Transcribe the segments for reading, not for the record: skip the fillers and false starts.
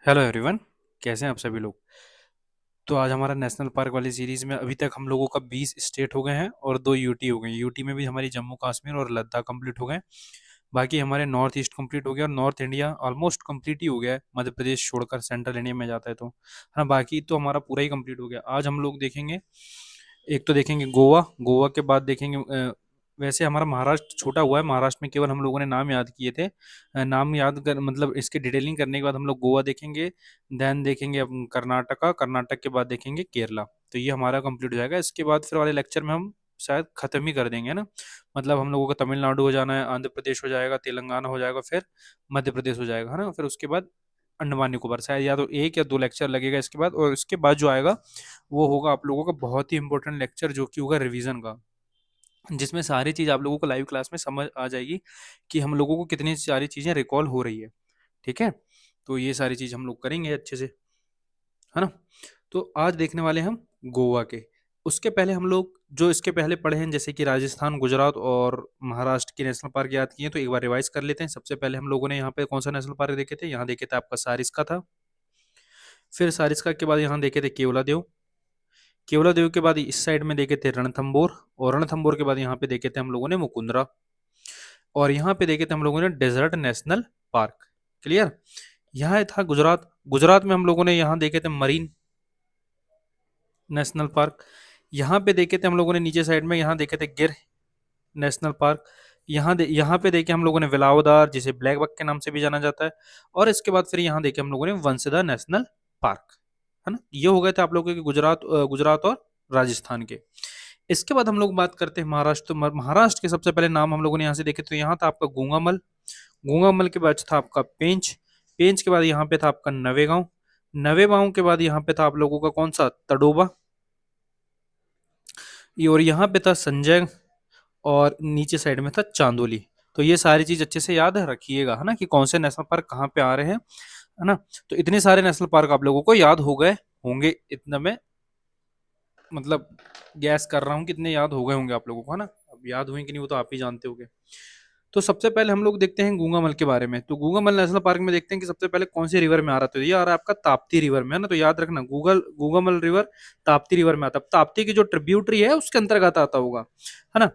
Hello everyone. कैसे हैं आप सभी लोग। तो आज हमारा नेशनल पार्क वाली सीरीज में अभी तक हम लोगों का 20 स्टेट हो गए हैं और 2 यूटी हो गए हैं। यूटी में भी हमारी जम्मू कश्मीर और लद्दाख कंप्लीट हो गए। बाकी हमारे नॉर्थ ईस्ट कंप्लीट हो गया और नॉर्थ इंडिया ऑलमोस्ट कंप्लीट ही हो गया है, मध्य प्रदेश छोड़कर सेंट्रल इंडिया में जाता है तो हाँ, बाकी तो हमारा पूरा ही कंप्लीट हो गया। आज हम लोग देखेंगे, एक तो देखेंगे गोवा। गोवा के बाद देखेंगे वैसे हमारा महाराष्ट्र छूटा हुआ है, महाराष्ट्र में केवल हम लोगों ने नाम याद किए थे। नाम याद कर मतलब इसकी डिटेलिंग करने के बाद हम लोग गोवा देखेंगे, देन देखेंगे कर्नाटका, कर्नाटक के बाद देखेंगे केरला। तो ये हमारा कंप्लीट हो जाएगा। इसके बाद फिर वाले लेक्चर में हम शायद खत्म ही कर देंगे ना। मतलब हम लोगों को तमिलनाडु हो जाना है, आंध्र प्रदेश हो जाएगा, तेलंगाना हो जाएगा, फिर मध्य प्रदेश हो जाएगा, है ना। फिर उसके बाद अंडमान निकोबार, शायद या तो 1 या 2 लेक्चर लगेगा इसके बाद। और इसके बाद जो आएगा वो होगा आप लोगों का बहुत ही इंपॉर्टेंट लेक्चर, जो कि होगा रिवीजन का, जिसमें सारी चीज़ आप लोगों को लाइव क्लास में समझ आ जाएगी कि हम लोगों को कितनी सारी चीज़ें रिकॉल हो रही है। ठीक है, तो ये सारी चीज़ हम लोग करेंगे अच्छे से, है ना। तो आज देखने वाले हैं हम गोवा के। उसके पहले हम लोग जो इसके पहले पढ़े हैं, जैसे कि राजस्थान, गुजरात और महाराष्ट्र की नेशनल पार्क याद किए, तो एक बार रिवाइज कर लेते हैं। सबसे पहले हम लोगों ने यहाँ पे कौन सा नेशनल पार्क देखे थे, यहाँ देखे थे आपका सारिस्का था। फिर सारिस्का के बाद यहाँ देखे थे केवला देव। केवला देव के बाद इस साइड में देखे थे रणथंबोर, और रणथंबोर के बाद यहाँ पे देखे थे हम लोगों ने मुकुंदरा, और यहाँ पे देखे थे हम लोगों ने डेजर्ट नेशनल पार्क। क्लियर। यहाँ था गुजरात। गुजरात में हम लोगों ने यहाँ देखे थे मरीन नेशनल पार्क। यहाँ पे देखे थे हम लोगों ने नीचे साइड में, यहाँ देखे थे गिर नेशनल पार्क। यहाँ पे देखे हम लोगों ने वेलावदार, जिसे ब्लैक बक के नाम से भी जाना जाता है। और इसके बाद फिर यहाँ देखे हम लोगों ने वंसदा नेशनल पार्क, है ना। ये हो गए थे आप लोगों के गुजरात और राजस्थान के। इसके बाद हम लोग बात करते हैं महाराष्ट्र। तो महाराष्ट्र के सबसे पहले नाम हम लोगों ने यहाँ से देखे, तो यहाँ था आपका गूंगामल। गूंगामल के बाद था आपका पेंच। पेंच के बाद यहाँ पे था आपका नवेगांव। नवेगांव के बाद यहाँ पे था आप लोगों का कौन सा, तडोबा। और यहाँ पे था संजय, और नीचे साइड में था चांदोली। तो ये सारी चीज अच्छे से याद रखिएगा, है ना, कि कौन से नेशनल पार्क कहाँ पे आ रहे हैं, है ना। तो इतने सारे नेशनल पार्क आप लोगों को याद हो गए होंगे, इतना मैं मतलब गैस कर रहा हूँ कि इतने याद हो गए होंगे आप लोगों को, है ना। अब याद हुए कि नहीं वो तो आप ही जानते होंगे। तो सबसे पहले हम लोग देखते हैं गूंगामल के बारे में। तो गूंगामल नेशनल पार्क में देखते हैं कि सबसे पहले कौन सी रिवर में आ रहा था। तो ये आ रहा है आपका ताप्ती रिवर में, है ना। तो याद रखना, गूंगामल रिवर ताप्ती रिवर में आता है। ताप्ती की जो ट्रिब्यूटरी है उसके अंतर्गत आता होगा, है ना।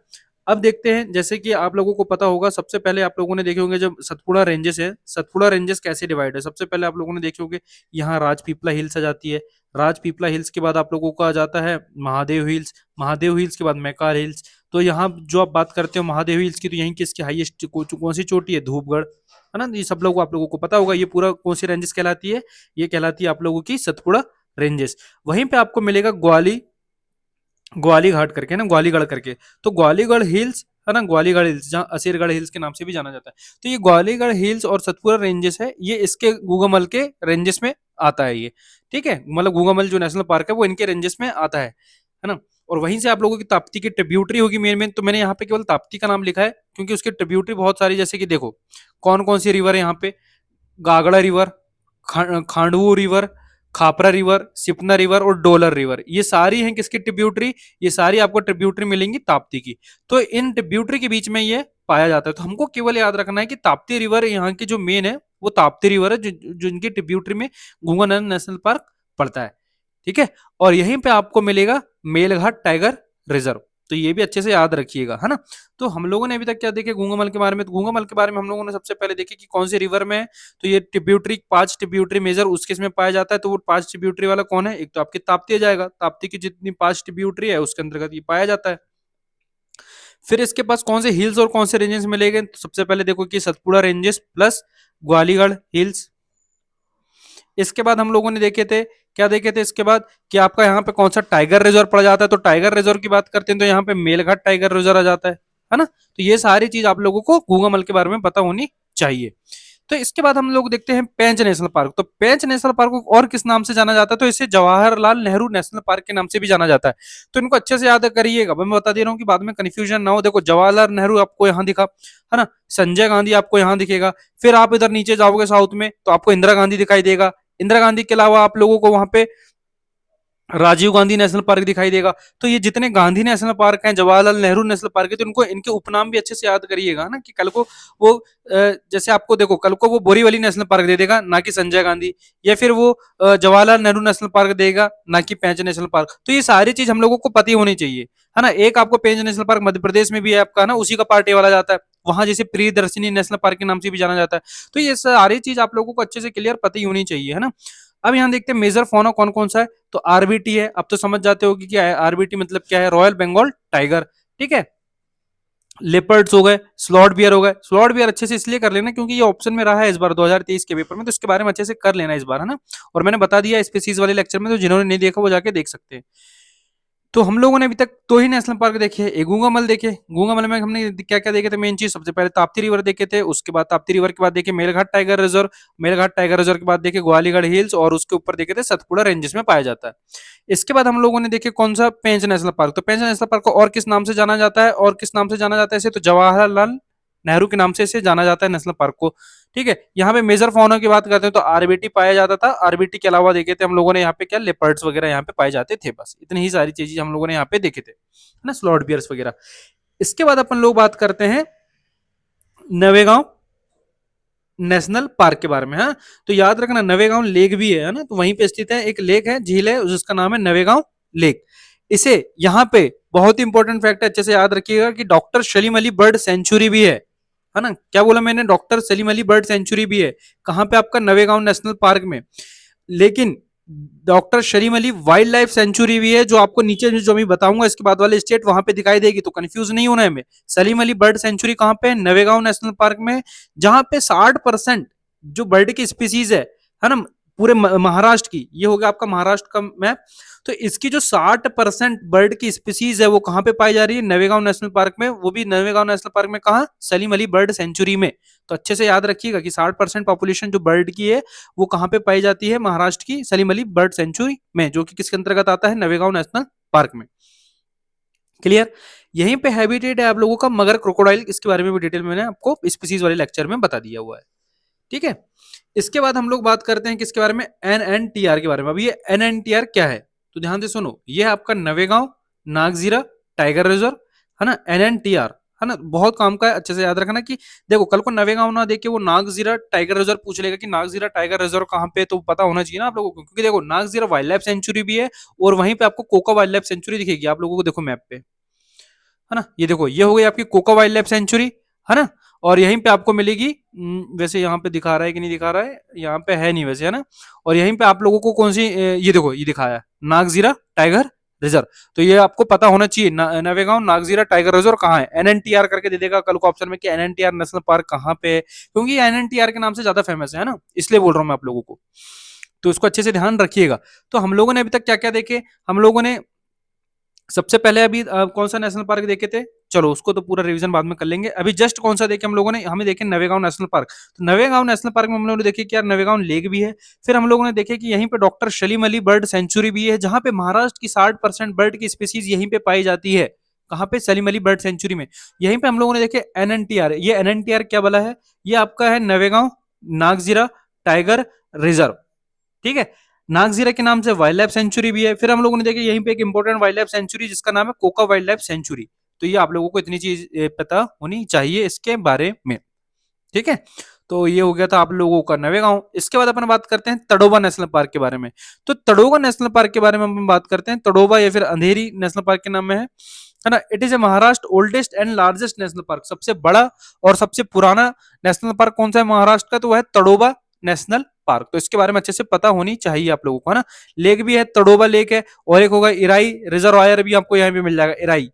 अब देखते हैं, जैसे कि आप लोगों को पता होगा, सबसे पहले आप लोगों ने देखे होंगे जब सतपुड़ा रेंजेस है, सतपुड़ा रेंजेस कैसे डिवाइड है। सबसे पहले आप लोगों ने देखे होंगे यहाँ राजपीपला हिल्स आ जाती है। राजपीपला हिल्स के बाद आप लोगों को आ जाता है महादेव हिल्स। महादेव हिल्स के बाद मैकार हिल्स। तो यहाँ जो आप बात करते हो महादेव हिल्स की, तो यहीं किसकी हाईएस्ट कौन सी चोटी है, धूपगढ़, है ना। ये सब लोग आप लोगों को पता होगा। ये पूरा कौन सी रेंजेस कहलाती है, ये कहलाती है आप लोगों की सतपुड़ा रेंजेस। वहीं पे आपको मिलेगा ग्वाली घाट करके ना, ग्वालीगढ़ करके। तो ग्वालीगढ़ हिल्स, है ना, ग्वालीगढ़ हिल्स जहाँ असीरगढ़ हिल्स के नाम से भी जाना जाता है। तो ये ग्वालीगढ़ हिल्स और सतपुरा रेंजेस है, ये इसके गूगामल के रेंजेस में आता है ये। ठीक है, मतलब गूगामल जो नेशनल पार्क है वो इनके रेंजेस में आता है ना। और वहीं से आप लोगों की ताप्ती की ट्रिब्यूटरी होगी मेन मेन। तो मैंने यहाँ पे केवल ताप्ती का नाम लिखा है क्योंकि उसकी ट्रिब्यूटरी बहुत सारी, जैसे कि देखो कौन कौन सी रिवर है यहाँ पे, Gadga river, Khandu river, Khapra river, Sipna river और डोलर रिवर, ये सारी हैं किसकी ट्रिब्यूटरी, ये सारी आपको ट्रिब्यूटरी मिलेंगी ताप्ती की। तो इन ट्रिब्यूटरी के बीच में ये पाया जाता है। तो हमको केवल याद रखना है कि ताप्ती रिवर यहाँ की जो मेन है वो ताप्ती रिवर है, जो इनकी ट्रिब्यूटरी में गंगा नेशनल पार्क पड़ता है। ठीक है, और यहीं पे आपको मिलेगा मेलघाट टाइगर रिजर्व। तो ये भी अच्छे से याद रखिएगा, है ना। तो हम लोगों ने अभी तक क्या देखे गूंगामल के बारे में। तो गूंगामल के बारे में हम लोगों ने सबसे पहले देखे कि कौन सी रिवर में है। तो ये ट्रिब्यूटरी, 5 ट्रिब्यूटरी मेजर उसके इसमें पाया जाता है। तो वो 5 ट्रिब्यूटरी वाला कौन है, एक तो आपकी ताप्ती आ जाएगा। ताप्ती की जितनी 5 ट्रिब्यूटरी है उसके अंतर्गत ये पाया जाता है। फिर इसके पास कौन से हिल्स और कौन से रेंजेस मिलेंगे। तो सबसे पहले देखो कि सतपुड़ा रेंजेस प्लस ग्वालीगढ़ हिल्स। इसके बाद हम लोगों ने देखे थे, क्या देखे थे इसके बाद, कि आपका यहाँ पे कौन सा टाइगर रिजर्व पड़ जाता है। तो टाइगर रिजर्व की बात करते हैं तो यहाँ पे मेलघाट टाइगर रिजर्व आ जाता है ना। तो ये सारी चीज आप लोगों को गूंगामल के बारे में पता होनी चाहिए। तो इसके बाद हम लोग देखते हैं पेंच नेशनल पार्क। तो पेंच नेशनल पार्क को और किस नाम से जाना जाता है, तो इसे जवाहरलाल नेहरू नेशनल पार्क के नाम से भी जाना जाता है। तो इनको अच्छे से याद करिएगा, मैं बता दे रहा हूँ कि बाद में कंफ्यूजन ना हो। देखो जवाहरलाल नेहरू आपको यहाँ दिखा, है ना, संजय गांधी आपको यहाँ दिखेगा। फिर आप इधर नीचे जाओगे साउथ में तो आपको इंदिरा गांधी दिखाई देगा। इंदिरा गांधी के अलावा आप लोगों को वहां पे राजीव गांधी नेशनल पार्क दिखाई देगा। तो ये जितने गांधी नेशनल पार्क हैं, जवाहरलाल नेहरू नेशनल पार्क है, तो इनको इनके उपनाम भी अच्छे से याद करिएगा ना, कि कल को वो जैसे आपको देखो कल को वो बोरीवली नेशनल पार्क दे देगा ना कि संजय गांधी, या फिर वो जवाहरलाल नेहरू नेशनल पार्क देगा ना कि पेंच नेशनल पार्क। तो ये सारी चीज हम लोगों को पता होनी चाहिए, है ना। एक आपको पेंच नेशनल पार्क मध्य प्रदेश में भी है आपका, ना उसी का पार्ट ए वाला जाता है, वहां जैसे प्रियदर्शनी नेशनल पार्क के नाम से भी जाना जाता है। तो ये सारी चीज आप लोगों को अच्छे से क्लियर पता होनी चाहिए, है ना। अब यहाँ देखते हैं मेजर फौना कौन कौन सा है। तो आरबीटी है, अब तो समझ जाते हो कि क्या है आरबीटी मतलब क्या है, रॉयल बंगाल टाइगर, ठीक है। लेपर्ड्स हो गए, स्लॉट बियर हो गए। स्लॉट बियर अच्छे से इसलिए कर लेना क्योंकि ये ऑप्शन में रहा है इस बार 2023 के पेपर में, तो इसके बारे में अच्छे से कर लेना इस बार, है ना। और मैंने बता दिया स्पीसीज वाले लेक्चर में, तो जिन्होंने नहीं देखा वो जाके देख सकते हैं। तो हम लोगों ने अभी तक दो ही नेशनल पार्क देखे, एक गूंगामल देखे। गूंगामल में हमने क्या क्या देखे थे मेन चीज, सबसे पहले ताप्ती रिवर देखे थे, उसके बाद ताप्ती रिवर के बाद देखे Melghat tiger reserve, Melghat tiger reserve के बाद देखे ग्वालीगढ़ हिल्स, और उसके ऊपर देखे थे सतपुड़ा रेंजेस में पाया जाता है। इसके बाद हम लोगों ने देखे कौन सा, पेंच नेशनल पार्क। तो पेंच नेशनल पार्क को और किस नाम से जाना जाता है, और किस नाम से जाना जाता है इसे, तो जवाहरलाल नेहरू के नाम से इसे जाना जाता है नेशनल पार्क को, ठीक है। यहाँ पे मेजर फौना की बात करते हैं तो आरबीटी पाया जाता था, आरबीटी के अलावा देखे थे हम लोगों ने यहाँ पे क्या, लेपर्ड्स वगैरह यहाँ पे पाए जाते थे, बस इतनी ही सारी चीजें हम लोगों ने यहाँ पे देखे थे, है ना, स्लॉट बियर्स वगैरह। इसके बाद अपन लोग बात करते हैं नवेगांव नेशनल पार्क के बारे में। हाँ, तो याद रखना नवेगांव लेक भी है ना, तो वहीं पे स्थित है, एक लेक है, झील है, जिसका नाम है नवेगांव लेक। इसे यहाँ पे बहुत ही इंपॉर्टेंट फैक्ट है, अच्छे से याद रखिएगा कि doctor Salim Ali bird sanctuary भी है ना। क्या बोला मैंने, doctor Salim Ali bird sanctuary भी है। कहाँ पे, आपका नवेगांव नेशनल पार्क में। लेकिन doctor Salim Ali wild life sanctuary भी है, जो आपको नीचे जो मैं बताऊंगा इसके बाद वाले स्टेट वहां पे दिखाई देगी, तो कंफ्यूज नहीं होना है हमें। सलीम अली बर्ड सेंचुरी कहाँ पे है, नवेगांव नेशनल पार्क में, जहां पे 60% जो बर्ड की स्पीसीज है ना, पूरे महाराष्ट्र की, ये हो गया आपका महाराष्ट्र का मैप। तो इसकी जो 60% बर्ड की स्पीसीज है वो कहाँ पे पाई जा रही है, नवेगांव नेशनल पार्क में, वो भी नवेगांव नेशनल पार्क में, कहा, सलीम अली बर्ड सेंचुरी में। तो अच्छे से याद रखिएगा कि 60% पॉपुलेशन जो बर्ड की है वो कहाँ पे पाई जाती है, महाराष्ट्र की सलीम अली बर्ड सेंचुरी में, जो कि किसके अंतर्गत आता है, नवेगांव नेशनल पार्क में। क्लियर। यहीं पे हैबिटेट है आप लोगों का मगर क्रोकोडाइल, इसके बारे में भी डिटेल में मैंने आपको स्पीसीज वाले लेक्चर में बता दिया हुआ है, ठीक है। इसके बाद हम लोग बात करते हैं किसके बारे में, एनएनटीआर के बारे में। अब ये एनएनटीआर क्या है, तो ध्यान से सुनो, ये आपका नवेगांव नागजीरा टाइगर रिजर्व, है ना, एनएनटीआर, है ना, बहुत काम का है, अच्छे से याद रखना कि देखो कल को नवेगांव ना देखे वो नागजीरा टाइगर रिजर्व पूछ लेगा कि नागजीरा टाइगर रिजर्व कहाँ पे, तो पता होना चाहिए ना आप लोगों को, क्योंकि देखो नागजीरा वाइल्ड लाइफ सेंचुरी भी है, और वहीं पे आपको कोका वाइल्ड लाइफ सेंचुरी दिखेगी आप लोगों को, देखो मैप पे, है ना। ये देखो ये हो गई आपकी कोका वाइल्ड लाइफ सेंचुरी, है ना। और यहीं पे आपको मिलेगी, वैसे यहाँ पे दिखा रहा है कि नहीं दिखा रहा है, यहाँ पे है नहीं वैसे, है ना। और यहीं पे आप लोगों को कौन सी, ये देखो ये दिखाया है नागजीरा टाइगर रिजर्व। तो ये आपको पता होना चाहिए, नवेगांव नागजीरा टाइगर रिजर्व कहाँ है, एनएनटीआर करके दे देगा कल को ऑप्शन में कि एनएनटीआर नेशनल पार्क कहाँ पे है, क्योंकि एनएनटीआर के नाम से ज्यादा फेमस है ना, इसलिए बोल रहा हूँ मैं आप लोगों को। तो इसको अच्छे से ध्यान रखिएगा। तो हम लोगों ने अभी तक क्या क्या देखे, हम लोगों ने सबसे पहले अभी कौन सा नेशनल पार्क देखे थे, चलो उसको तो पूरा रिवीजन बाद में कर लेंगे। अभी जस्ट कौन सा देखे हम लोगों ने, हमें देखे नवेगांव नेशनल पार्क। तो नवेगांव नेशनल पार्क में हम लोगों ने देखे कि यार नवेगांव लेक भी है। फिर हम लोगों ने देखे कि यहीं पे doctor Salim Ali bird sanctuary भी है, जहां पे महाराष्ट्र की 60% बर्ड की स्पीसीज यहीं पे पाई जाती है। कहाँ पे, सलीम अली बर्ड सेंचुरी में। यहीं पे हम लोगों ने देखे एनएनटीआर, ये एनएनटीआर क्या बोला है, ये आपका है नवेगांव नागजीरा टाइगर रिजर्व, ठीक है। नागजीरा के नाम से वाइल्ड लाइफ सेंचुरी भी है। फिर हम लोगों ने देखा यहीं पे एक इंपॉर्टेंट वाइल्ड लाइफ सेंचुरी जिसका नाम है कोका वाइल्ड लाइफ सेंचुरी। तो ये आप लोगों को इतनी चीज पता होनी चाहिए इसके बारे में, ठीक है। तो ये हो गया था आप लोगों का नवेगांव। इसके बाद अपन बात करते हैं तड़ोबा नेशनल पार्क के बारे में। तो तड़ोबा नेशनल पार्क के बारे में हम बात करते हैं, तड़ोबा या फिर अंधेरी नेशनल पार्क के नाम में है ना। It is a Maharashtra oldest and largest national park, सबसे बड़ा और सबसे पुराना नेशनल पार्क कौन सा है महाराष्ट्र का, तो वह है तड़ोबा नेशनल पार्क। तो इसके बारे में अच्छे से पता होनी चाहिए आप लोगों को, है ना। लेक भी है, तड़ोबा लेक है, और एक होगा इराई रिजर्वायर भी आपको यहाँ पे मिल जाएगा, इराई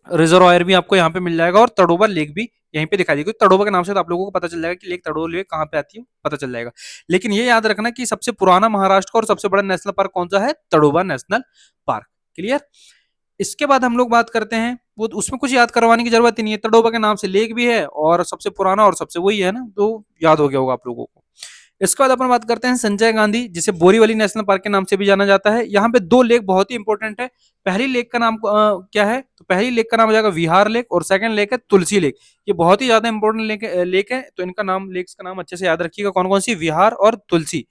रिजर्वायर भी आपको यहाँ पे मिल जाएगा, और तड़ोबा लेक भी यहीं पे दिखाई देगी। तड़ोबा के नाम से तो आप लोगों को पता चल जाएगा कि लेक तड़ोबा लेक कहाँ पे आती है, पता चल जाएगा। लेकिन ये याद रखना कि सबसे पुराना महाराष्ट्र का और सबसे बड़ा नेशनल पार्क कौन सा है, तड़ोबा नेशनल पार्क। क्लियर। इसके बाद हम लोग बात करते हैं, वो उसमें कुछ याद करवाने की जरूरत ही नहीं है, तड़ोबा के नाम से लेक भी है और सबसे पुराना और सबसे वही है ना, तो याद हो गया होगा आप लोगों को। इसके बाद अपन बात करते हैं संजय गांधी, जिसे बोरीवली नेशनल पार्क के नाम से भी जाना जाता है। यहाँ पे दो लेक बहुत ही इंपॉर्टेंट है। पहली लेक का नाम क्या है, तो पहली लेक का नाम हो जाएगा विहार लेक, और सेकंड लेक है तुलसी लेक। ये बहुत ही ज्यादा इंपॉर्टेंट लेक है, तो इनका नाम, लेक्स का नाम अच्छे से याद रखिएगा, कौन कौन सी, विहार और तुलसी,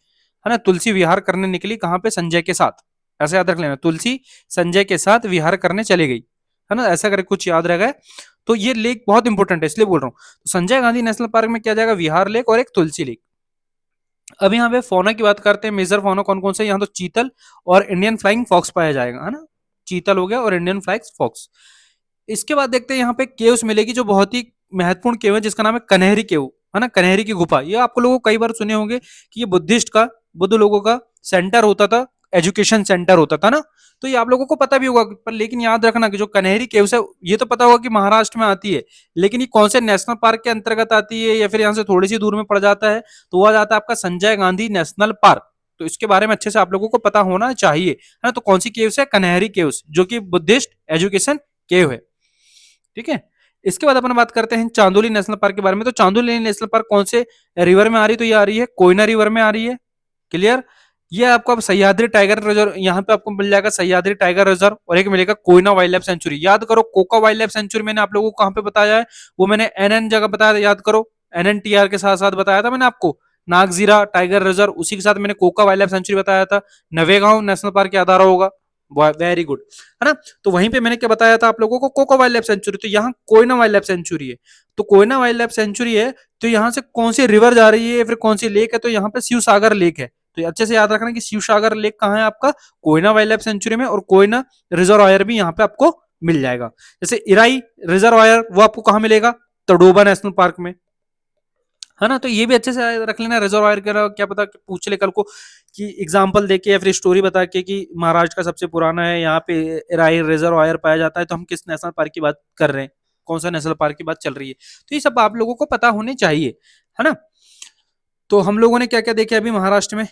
है ना। तुलसी विहार करने निकली कहाँ पे, संजय के साथ, ऐसा याद रख लेना, तुलसी संजय के साथ विहार करने चली गई, है ना, ऐसा करके कुछ याद रहेगा। तो ये लेक बहुत इंपॉर्टेंट है इसलिए बोल रहा हूँ। तो संजय गांधी नेशनल पार्क में क्या जाएगा, विहार लेक और एक तुलसी लेक। अब यहाँ पे फौना की बात करते हैं, मेजर फौना कौन कौन से, यहाँ तो चीतल और इंडियन फ्लाइंग फॉक्स पाया जाएगा, है ना, चीतल हो गया और इंडियन फ्लाइंग फॉक्स। इसके बाद देखते हैं यहाँ पे केव्स मिलेगी जो बहुत ही महत्वपूर्ण केव है, जिसका नाम है कन्हरी केव, है ना, कन्हरी की गुफा। ये आपको लोगों को कई बार सुने होंगे कि ये बुद्धिस्ट का, बुद्ध लोगों का सेंटर होता था, एजुकेशन सेंटर होता था ना, तो ये आप लोगों को पता भी होगा, पर लेकिन याद रखना कि जो कन्हरी केव्स है ये तो पता होगा कि महाराष्ट्र में आती है, लेकिन ये कौन से नेशनल पार्क के अंतर्गत आती है या फिर यहाँ से थोड़ी सी दूर में पड़ जाता है, तो वो आ जाता है आपका संजय गांधी नेशनल पार्क। तो इसके बारे में अच्छे से आप लोगों को पता होना चाहिए, है ना। तो कौन सी केव्स है, कन्हरी केव्स, जो कि बुद्धिस्ट एजुकेशन केव है, ठीक है। इसके बाद अपन बात करते हैं चांदोली नेशनल पार्क के बारे में। तो चांदोली नेशनल पार्क कौन से रिवर में आ रही है, तो ये आ रही है कोयना रिवर में आ रही है, क्लियर। ये आपको अब सह्याद्री टाइगर रिजर्व, यहाँ पे आपको मिल जाएगा सह्याद्री टाइगर रिजर्व, और एक मिलेगा कोयना वाइल्ड लाइफ सेंचुरी। याद करो कोका वाइल्ड लाइफ सेंचुरी मैंने आप लोगों को कहाँ पे बताया है, वो मैंने एन जगह बताया, याद करो, NNTR के साथ साथ बताया था मैंने आपको, नागजीरा टाइगर रिजर्व, उसी के साथ मैंने कोका वाइल्ड लाइफ सेंचुरी बताया था, नवेगांव नेशनल पार्क याद आ रहा होगा, वेरी गुड, है ना। तो वहीं पे मैंने क्या बताया था आप लोगों को, कोका वाइल्ड लाइफ सेंचुरी, तो यहाँ कोयना वाइल्ड लाइफ सेंचुरी है। तो कोयना वाइल्ड लाइफ सेंचुरी है, तो यहाँ से कौन सी रिवर जा रही है, फिर कौन सी लेक है, तो यहाँ पे शिव सागर लेक है। तो अच्छे से याद रखना कि शिव सागर लेक कहाँ है आपका, कोयना वाइल्ड लाइफ सेंचुरी में, और कोयना रिजर्वायर भी यहाँ पे आपको मिल जाएगा। जैसे इराई रिजर्वायर वो आपको कहाँ मिलेगा, तडोबा नेशनल पार्क में, है ना। तो ये भी अच्छे से रख लेना, रिजर्वायर का क्या पता पूछ ले कल को कि एग्जांपल देके या फिर स्टोरी बता के कि महाराष्ट्र का सबसे पुराना है यहाँ पे राय रिजर्वायर पाया जाता है, तो हम किस नेशनल पार्क की बात कर रहे हैं, कौन सा नेशनल पार्क की बात चल रही है। तो ये सब आप लोगों को पता होने चाहिए, है ना। तो हम लोगों ने क्या क्या देखे अभी महाराष्ट्र में,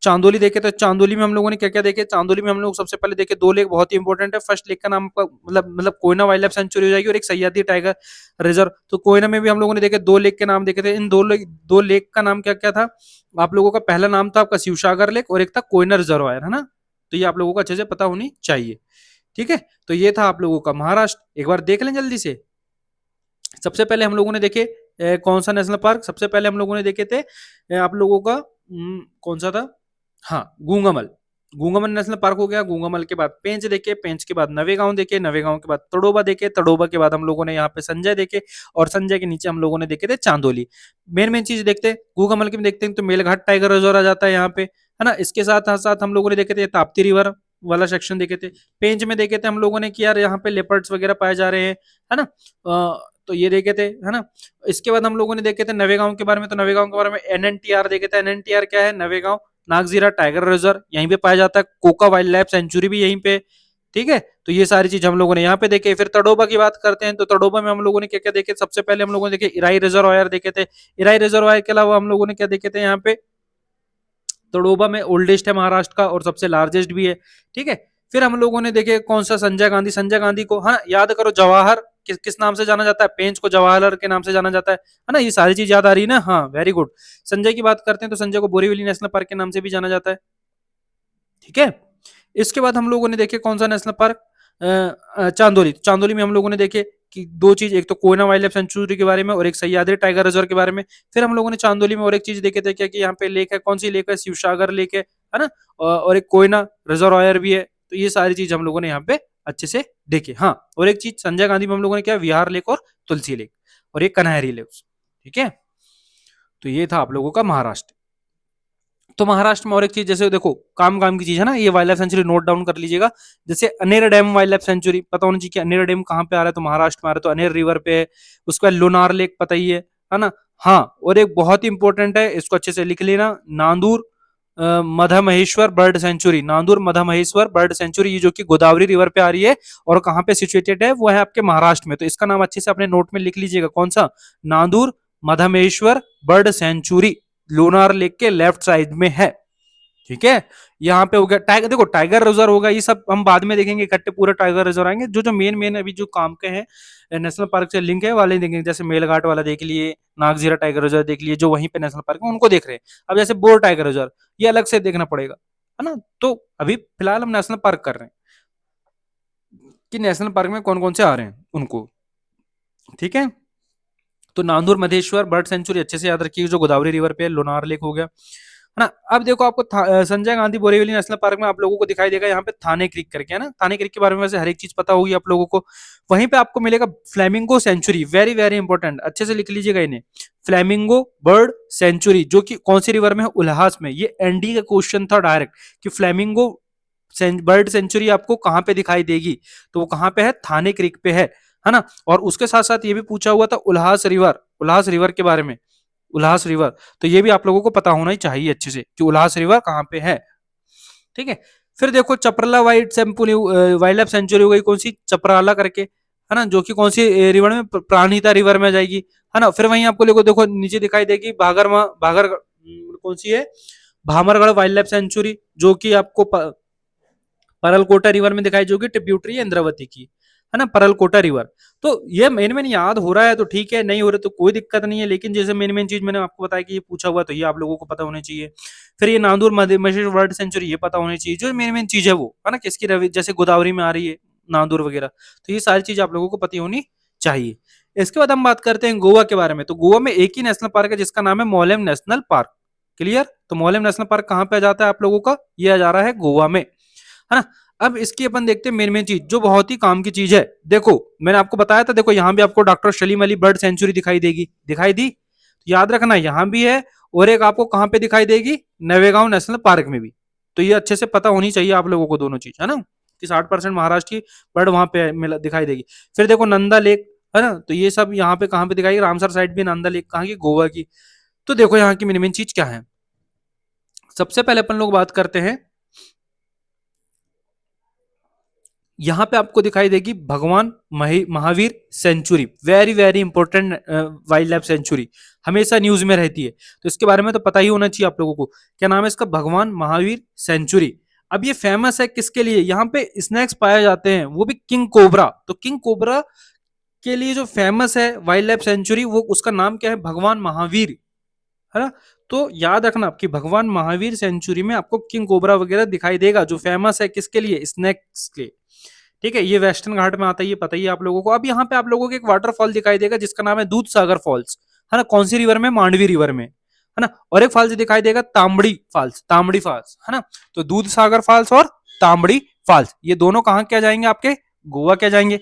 चांदोली देखे, तो चांदोली में हम लोगों ने क्या क्या देखे, चांदोली में हम लोग सबसे पहले देखे दो लेक बहुत ही इंपॉर्टेंट है। फर्स्ट लेक का नाम मतलब कोयना वाइल्ड लाइफ सेंचुरी हो जाएगी, और एक सह्याद्री टाइगर रिजर्व। तो कोयना में भी हम लोगों ने देखे दो लेक के नाम देखे थे। इन दो लेक का नाम क्या क्या था आप लोगों का, पहला नाम था आपका शिवसागर लेक और एक था कोयना रिजर्वायर, है ना। तो ये आप लोगों को अच्छे से पता होनी चाहिए, ठीक है। तो ये था आप लोगों का महाराष्ट्र, एक बार देख लें जल्दी से। सबसे पहले हम लोगों ने देखे कौन सा नेशनल पार्क, सबसे पहले हम लोगों ने देखे थे आप लोगों का कौन सा था, हाँ गूंगामल, गूंगामल नेशनल पार्क हो गया। गूंगामल के बाद पेंच देखे, पेंच के बाद नवेगांव देखे, नवेगांव के बाद तड़ोबा देखे, तड़ोबा के बाद हम लोगों ने यहाँ पे संजय देखे, और संजय के नीचे हम लोगों ने देखे थे चांदोली। मेन मेन चीज देखते हैं, गूंगामल के में देखते हैं तो मेलघाट टाइगर रिजर्व आ जाता है यहाँ पे, है ना। इसके साथ साथ हम लोगों ने देखे थे ताप्ती रिवर वाला सेक्शन देखे थे। पेंच में देखे थे हम लोगों ने कि यार यहाँ पे लेपर्ड्स वगैरह पाए जा रहे हैं, है ना। तो ये देखे थे, है ना। इसके बाद हम लोगों ने देखे थे नवेगांव के बारे में, तो नवेगांव के बारे में NNTR देखे थे। NNTR क्या है, नवेगांव नागजीरा टाइगर रिजर्व, यहीं पे पाया जाता है। कोका वाइल्ड लाइफ सेंचुरी भी यहीं पे, ठीक है। तो ये सारी चीज हम लोगों ने यहाँ पे देखे। फिर तड़ोबा की बात करते हैं, तो तड़ोबा में हम लोगों ने क्या क्या देखे, सबसे पहले हम लोगों ने देखे इराई रिजर्वायर देखे थे। इराई रिजर्वायर के अलावा हम लोगों ने क्या देखे थे यहाँ पे, तड़ोबा में ओल्डेस्ट है महाराष्ट्र का और सबसे लार्जेस्ट भी है, ठीक है। फिर हम लोगों ने देखे कौन सा, संजय गांधी, संजय गांधी को हाँ याद करो, जवाहर किस नाम से जाना जाता है, पेंच को जवाहरलाल के नाम से जाना जाता है ना। ये सारी चीज याद आ रही है ना, हाँ वेरी गुड। संजय की बात करते हैं तो संजय को बोरीवली नेशनल पार्क के नाम से भी जाना जाता है, ठीक है। इसके बाद हम लोगों ने देखे कौन सा नेशनल पार्क, चांदोली। चांदोली में हम लोगों ने देखे कि दो चीज, एक तो कोयना वाइल्ड लाइफ सेंचुरी के बारे में और एक सह्याद्री टाइगर रिजर्व के बारे में। फिर हम लोगों ने चांदोली में और एक चीज देखे थे क्या, कि यहाँ पे लेक है, कौन सी लेक है, शिवसागर लेक है ना, और एक कोयना रिजर्वायर भी है। तो ये सारी चीज हम लोगों ने यहाँ पे अच्छे से देखे। हाँ, और एक चीज संजय गांधी में हम लोगों ने क्या, विहार लेक और तुलसी लेक और एक कन्हैरी लेक, ठीक है। तो ये था आप लोगों का महाराष्ट्र। तो महाराष्ट्र में और एक चीज, जैसे देखो काम काम की चीज है ना, ये wild life sanctuary note down कर लीजिएगा। जैसे अनेर डैम वाइल्ड लाइफ सेंचुरी पता होना चाहिए कि अनेर डैम कहाँ पे आ रहा है, तो महाराष्ट्र में आ रहा है, तो अनेर रिवर पे है। उसके बाद लोनार लेक पता ही है ना। हाँ, और एक बहुत ही इंपॉर्टेंट है, इसको अच्छे से लिख लेना, Nandur Madhameshwar bird sanctuary, Nandur Madhameshwar bird sanctuary, ये जो कि गोदावरी रिवर पे आ रही है और कहाँ पे सिचुएटेड है, वो है आपके महाराष्ट्र में। तो इसका नाम अच्छे से अपने नोट में लिख लीजिएगा, कौन सा, Nandur Madhmeshwar bird sanctuary, Lonar lake के लेफ्ट साइड में है, ठीक है। यहाँ पे हो गया टाइगर, देखो टाइगर रिजर्व होगा, ये सब हम बाद में देखेंगे इकट्ठे, पूरे टाइगर रिजर्व आएंगे। जो जो मेन मेन अभी जो काम के हैं नेशनल पार्क से लिंक है वाले देखेंगे, जैसे मेलघाट वाला देख लिए, नागजीरा टाइगर रिजर्व देख लिए, जो वहीं पे नेशनल पार्क है उनको देख रहे हैं। अब जैसे बोर टाइगर रिजर्व, ये अलग से देखना पड़ेगा, है ना। तो अभी फिलहाल हम नेशनल पार्क कर रहे हैं कि नेशनल पार्क में कौन कौन से आ रहे हैं उनको, ठीक है। तो नांदूर मधेश्वर बर्ड सेंचुरी अच्छे से याद रखिए, जो गोदावरी रिवर पे लोनार लेक हो गया, है ना। अब देखो आपको संजय गांधी बोरीवली नेशनल पार्क में आप लोगों को दिखाई देगा यहाँ पे थाने क्रीक करके, है ना। थाने क्रीक के बारे में वैसे हर एक चीज पता होगी आप लोगों को। वहीं पे आपको मिलेगा flamingo sanctuary, very very important, अच्छे से लिख लीजिएगा इन्हें। फ्लेमिंगो बर्ड सेंचुरी, जो कि कौन सी रिवर में है, उल्हास में। ये एनडी का क्वेश्चन था डायरेक्ट, कि फ्लेमिंगो बर्ड सेंचुरी आपको कहां पे दिखाई देगी, तो वो कहां पे है, थाने क्रीक पे है ना। और उसके साथ साथ ये भी पूछा हुआ था उल्हास रिवर, उल्हास रिवर के बारे में, उल्हास रिवर। तो ये भी आप लोगों को पता होना ही चाहिए अच्छे से कि उल्हास रिवर कहां पे है। ठीक है। फिर देखो चपरला वाइल्ड लाइफ सेंचुरी हो गई, कौन सी, चपराला करके, है ना, जो कि कौन सी रिवर में, प्राणहिता रिवर में जाएगी, है ना। फिर वहीं आपको देखो नीचे दिखाई देगी भागर कौन सी है, भामरगढ़ वाइल्ड लाइफ सेंचुरी, जो कि आपको परलकोटा रिवर में दिखाई देगी, ट्रिब्यूटरी है इंद्रावती की, है ना, परलकोटा रिवर। तो ये मेन मेन याद हो रहा है तो ठीक है, नहीं हो रहा तो कोई दिक्कत नहीं है, लेकिन जैसे मेन मेन चीज मैंने आपको बताया कि ये पूछा हुआ तो ये आप लोगों को पता होनी चाहिए। फिर ये नांदूर मशेष वर्ल्ड सेंचुरी, ये पता होनी चाहिए, जो मेन मेन चीज है वो, है ना, किसकी रवि, जैसे गोदावरी में आ रही है नांदूर वगैरह, तो ये सारी चीज आप लोगों को पता होनी चाहिए। इसके बाद हम बात करते हैं गोवा के बारे में। तो गोवा में एक ही नेशनल पार्क है जिसका नाम है मोलेम नेशनल पार्क। क्लियर। तो मोलेम नेशनल पार्क कहां पे आ जाता है आप लोगों का, ये आ जा रहा है गोवा में, है ना। अब इसकी अपन देखते हैं मेन मेन चीज, जो बहुत ही काम की चीज है। देखो मैंने आपको बताया था, देखो यहाँ भी आपको doctor Salim Ali bird sanctuary दिखाई देगी, दिखाई दी, तो याद रखना यहाँ भी है, और एक आपको कहां पे दिखाई देगी, नवेगांव नेशनल पार्क में भी। तो ये अच्छे से पता होनी चाहिए आप लोगों को दोनों चीज, है ना, कि 60% महाराष्ट्र की बर्ड वहां पे दिखाई देगी। फिर देखो नंदा लेक, है ना, तो ये सब यहाँ पे कहां पे दिखाई, रामसर साइड भी नंदा लेक कहाँ की, गोवा की। तो देखो यहाँ की मेन मेन चीज क्या है। सबसे पहले अपन लोग बात करते हैं, यहां पे आपको दिखाई देगी भगवान Mahavir sanctuary, very very important wildlife sanctuary, हमेशा न्यूज में रहती है, तो इसके बारे में तो पता ही होना चाहिए आप लोगों को। क्या नाम है इसका, भगवान महावीर सेंचुरी। अब ये फेमस है किसके लिए, यहाँ पे स्नैक्स पाए जाते हैं, वो भी किंग कोबरा। तो किंग कोबरा के लिए जो फेमस है वाइल्ड लाइफ सेंचुरी, वो उसका नाम क्या है, भगवान महावीर, है ना। तो याद रखना कि भगवान महावीर सेंचुरी में आपको किंग कोबरा वगैरह दिखाई देगा, जो फेमस है किसके लिए, स्नैक्स के। ठीक है, ये वेस्टर्न घाट में आता है, ये पता ही है आप लोगों को। अब यहाँ पे आप लोगों को एक वाटरफॉल दिखाई देगा जिसका नाम है दूध सागर फॉल्स, है ना, कौन सी रिवर में, मांडवी रिवर में, है ना। और एक फॉल्स दिखाई देगा तांबड़ी फॉल्स, तांबड़ी फॉल्स, है ना। तो दूध सागर फॉल्स और तांबड़ी फॉल्स, ये दोनों कहाँ क्या जाएंगे आपके, गोवा क्या जाएंगे,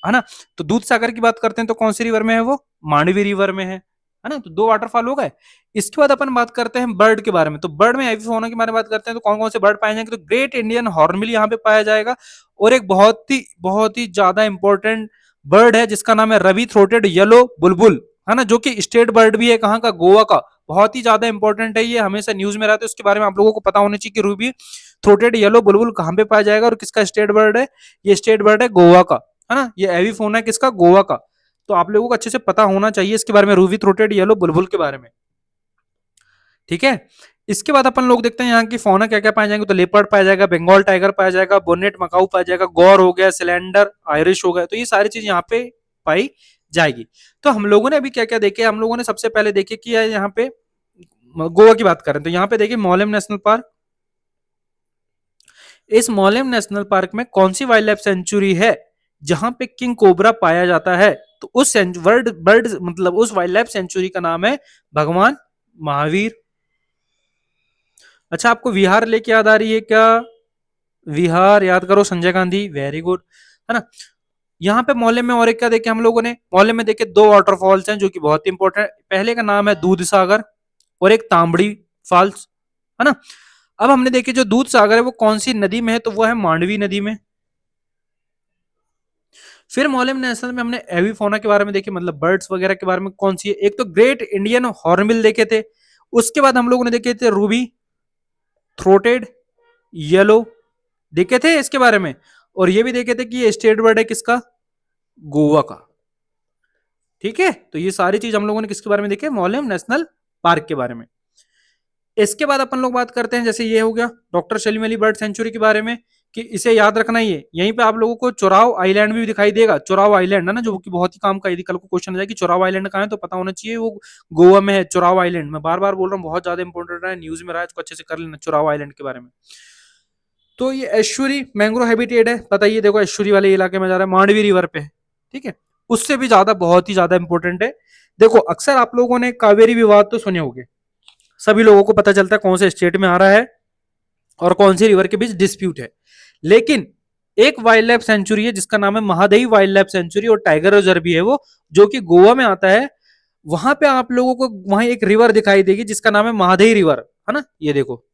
है ना। तो दूध सागर की बात करते हैं तो कौन सी रिवर में है वो, मांडवी रिवर में है ना। तो दो वाटरफॉल हो गए। इसके बाद अपन बात करते हैं बर्ड के बारे में। तो बर्ड में एविफाउना के बारे में बात करते हैं, तो कौन कौन से बर्ड पाए जाएंगे, तो ग्रेट इंडियन हॉर्नबिल यहाँ पे पाया जाएगा, और एक बहुत ही ज्यादा इंपॉर्टेंट बर्ड है जिसका नाम है रवि थ्रोटेड येलो बुलबुल, है ना, जो कि स्टेट बर्ड भी है कहाँ का, गोवा का। बहुत ही ज्यादा इंपॉर्टेंट है, ये हमेशा न्यूज में रहता है, उसके बारे में आप लोगों को पता होना चाहिए कि रूबी थ्रोटेड येलो बुलबुल कहाँ पे पाया जाएगा और किसका स्टेट बर्ड है। ये स्टेट बर्ड है गोवा का, है ना। ये एविफोना है किसका, गोवा का। तो आप लोगों को अच्छे से पता होना चाहिए इसके बारे में, रूबी थ्रोटेड येलो बुलबुल के बारे में। ठीक है। इसके बाद अपन लोग देखते हैं यहाँ की फौना क्या क्या पाए जाएंगे। तो लेपर्ड पाया जाएगा, बंगाल टाइगर पाया जाएगा, बोनेट मकाऊ पाया जाएगा, गौर हो गया, सिलेंडर आयरिश हो गया। तो ये सारी चीज यहाँ पे पाई जाएगी। तो हम लोगों ने अभी क्या क्या देखे, हम लोगों ने सबसे पहले देखे कि यहाँ पे गोवा की बात करें तो यहाँ पे देखिए मोलेम नेशनल पार्क। इस मोलेम नेशनल पार्क में कौन सी वाइल्ड लाइफ सेंचुरी है जहां पे किंग कोबरा पाया जाता है, तो उस वर्ल्ड बर्ड मतलब उस वाइल्ड लाइफ सेंचुरी का नाम है भगवान महावीर। अच्छा, आपको विहार लेके याद आ रही है क्या, विहार याद करो, संजय गांधी, वेरी गुड, है ना। यहाँ पे मोहल्ले में और एक क्या देखे हम लोगों ने, मोहल्ले में देखे दो वाटरफॉल्स हैं जो कि बहुत इंपॉर्टेंट है। पहले का नाम है दूध सागर और एक तांबड़ी फॉल्स, है ना। अब हमने देखे जो दूध सागर है वो कौन सी नदी में है, तो वो है मांडवी नदी में। फिर मोलेम नेशनल में हमने एविफोना के बारे में देखे, मतलब बर्ड्स वगैरह के बारे में कौन सी है, एक तो ग्रेट इंडियन हॉर्नबिल देखे थे। उसके बाद हम लोगों ने देखे थे रूबी थ्रोटेड येलो, देखे थे इसके बारे में। और ये भी देखे थे कि ये स्टेट बर्ड है किसका, गोवा का। ठीक है, तो ये सारी चीज हम लोगों ने किसके बारे में देखे, मोलेम नेशनल पार्क के बारे में। इसके बाद अपन लोग बात करते हैं, जैसे ये हो गया doctor Salim Ali bird sanctuary के बारे में, कि इसे याद रखना ही है। यहीं पे आप लोगों को चोराव आइलैंड भी दिखाई देगा, चोराव आइलैंड, है ना, जो कि बहुत ही काम का, यदि कल को क्वेश्चन आ जाए कि चोराव आइलैंड कहाँ है तो पता होना चाहिए वो गोवा में है, चोराव आइलैंड। मैं बार बार बोल रहा हूँ, बहुत ज्यादा इंपॉर्टेंट है, न्यूज में रहा है, इसको अच्छे से कर लेना चोराव आइलैंड के बारे में। तो ये एश्वरी मैंग्रो हैबिटेट है, बताइए, देखो एश्वरी वाले इलाके में जा रहा है, मांडवी रिवर पे। ठीक है, उससे भी ज्यादा बहुत ही ज्यादा इंपॉर्टेंट है। देखो अक्सर आप लोगों ने कावेरी विवाद तो सुने होंगे, सभी लोगों को पता चलता है कौन से स्टेट में आ रहा है और कौन सी रिवर के बीच डिस्प्यूट है। लेकिन एक वाइल्ड लाइफ सेंचुरी है जिसका नाम है महादेवी वाइल्ड लाइफ सेंचुरी और टाइगर रिजर्व भी है वो, जो कि गोवा में आता है। वहां पे आप लोगों को वहां एक रिवर दिखाई देगी जिसका नाम है महादेवी रिवर, है ना, ये देखो,